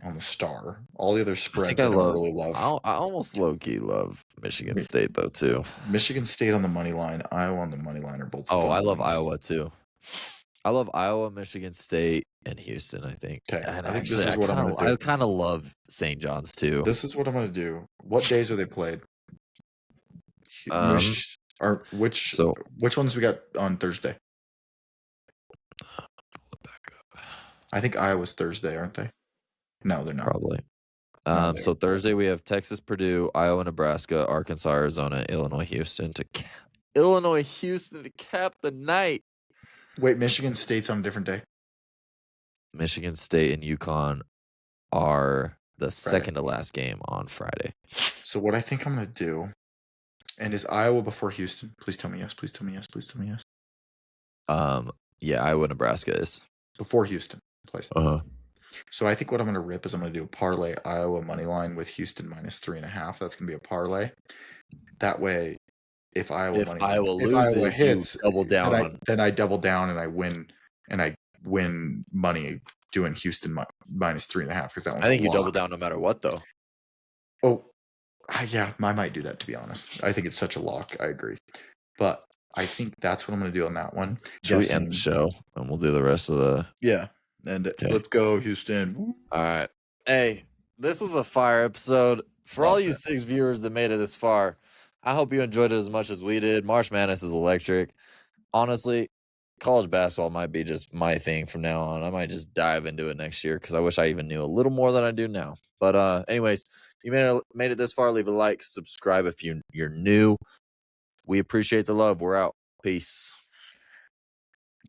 on the star. All the other spreads I don't really love. I almost low-key love Michigan State though too. Michigan State on the money line, Iowa on the money line are both. Oh, I love Iowa too. I love Iowa, Michigan State, and Houston, I think. Okay. And I think this is what I'm going to do. I kind of love St. John's too. This is what I'm going to do. What days are they played? Which ones we got on Thursday? I think Iowa's Thursday, aren't they? No, they're not. Probably. No, So Thursday we have Texas, Purdue, Iowa, Nebraska, Arkansas, Arizona, Illinois, Houston to cap the night. Wait, Michigan State's on a different day. Michigan State and UConn are the second to last game on Friday. So what I think I'm going to do, and is Iowa before Houston? Please tell me yes. Please tell me yes. Please tell me yes. Yeah, Iowa, Nebraska is Before Houston. Place. So I think what I'm going to rip is I'm going to do a parlay Iowa money line with Houston -3.5. That's going to be a parlay. That way, if Iowa loses, hits, you double down. Then I double down and I win money doing Houston -3.5 because that one's I think you double down no matter what, though. Oh, yeah, I might do that, to be honest. I think it's such a lock. I agree. But I think that's what I'm going to do on that one. Should we end the show and we'll do the rest of the... Yeah. And let's go, Houston. All right. Hey, this was a fire episode. For all you 6 viewers that made it this far, I hope you enjoyed it as much as we did. March Madness is electric. Honestly, college basketball might be just my thing from now on. I might just dive into it next year because I wish I even knew a little more than I do now. But anyways, if you made it this far, leave a like, subscribe if you're new. We appreciate the love. We're out. Peace.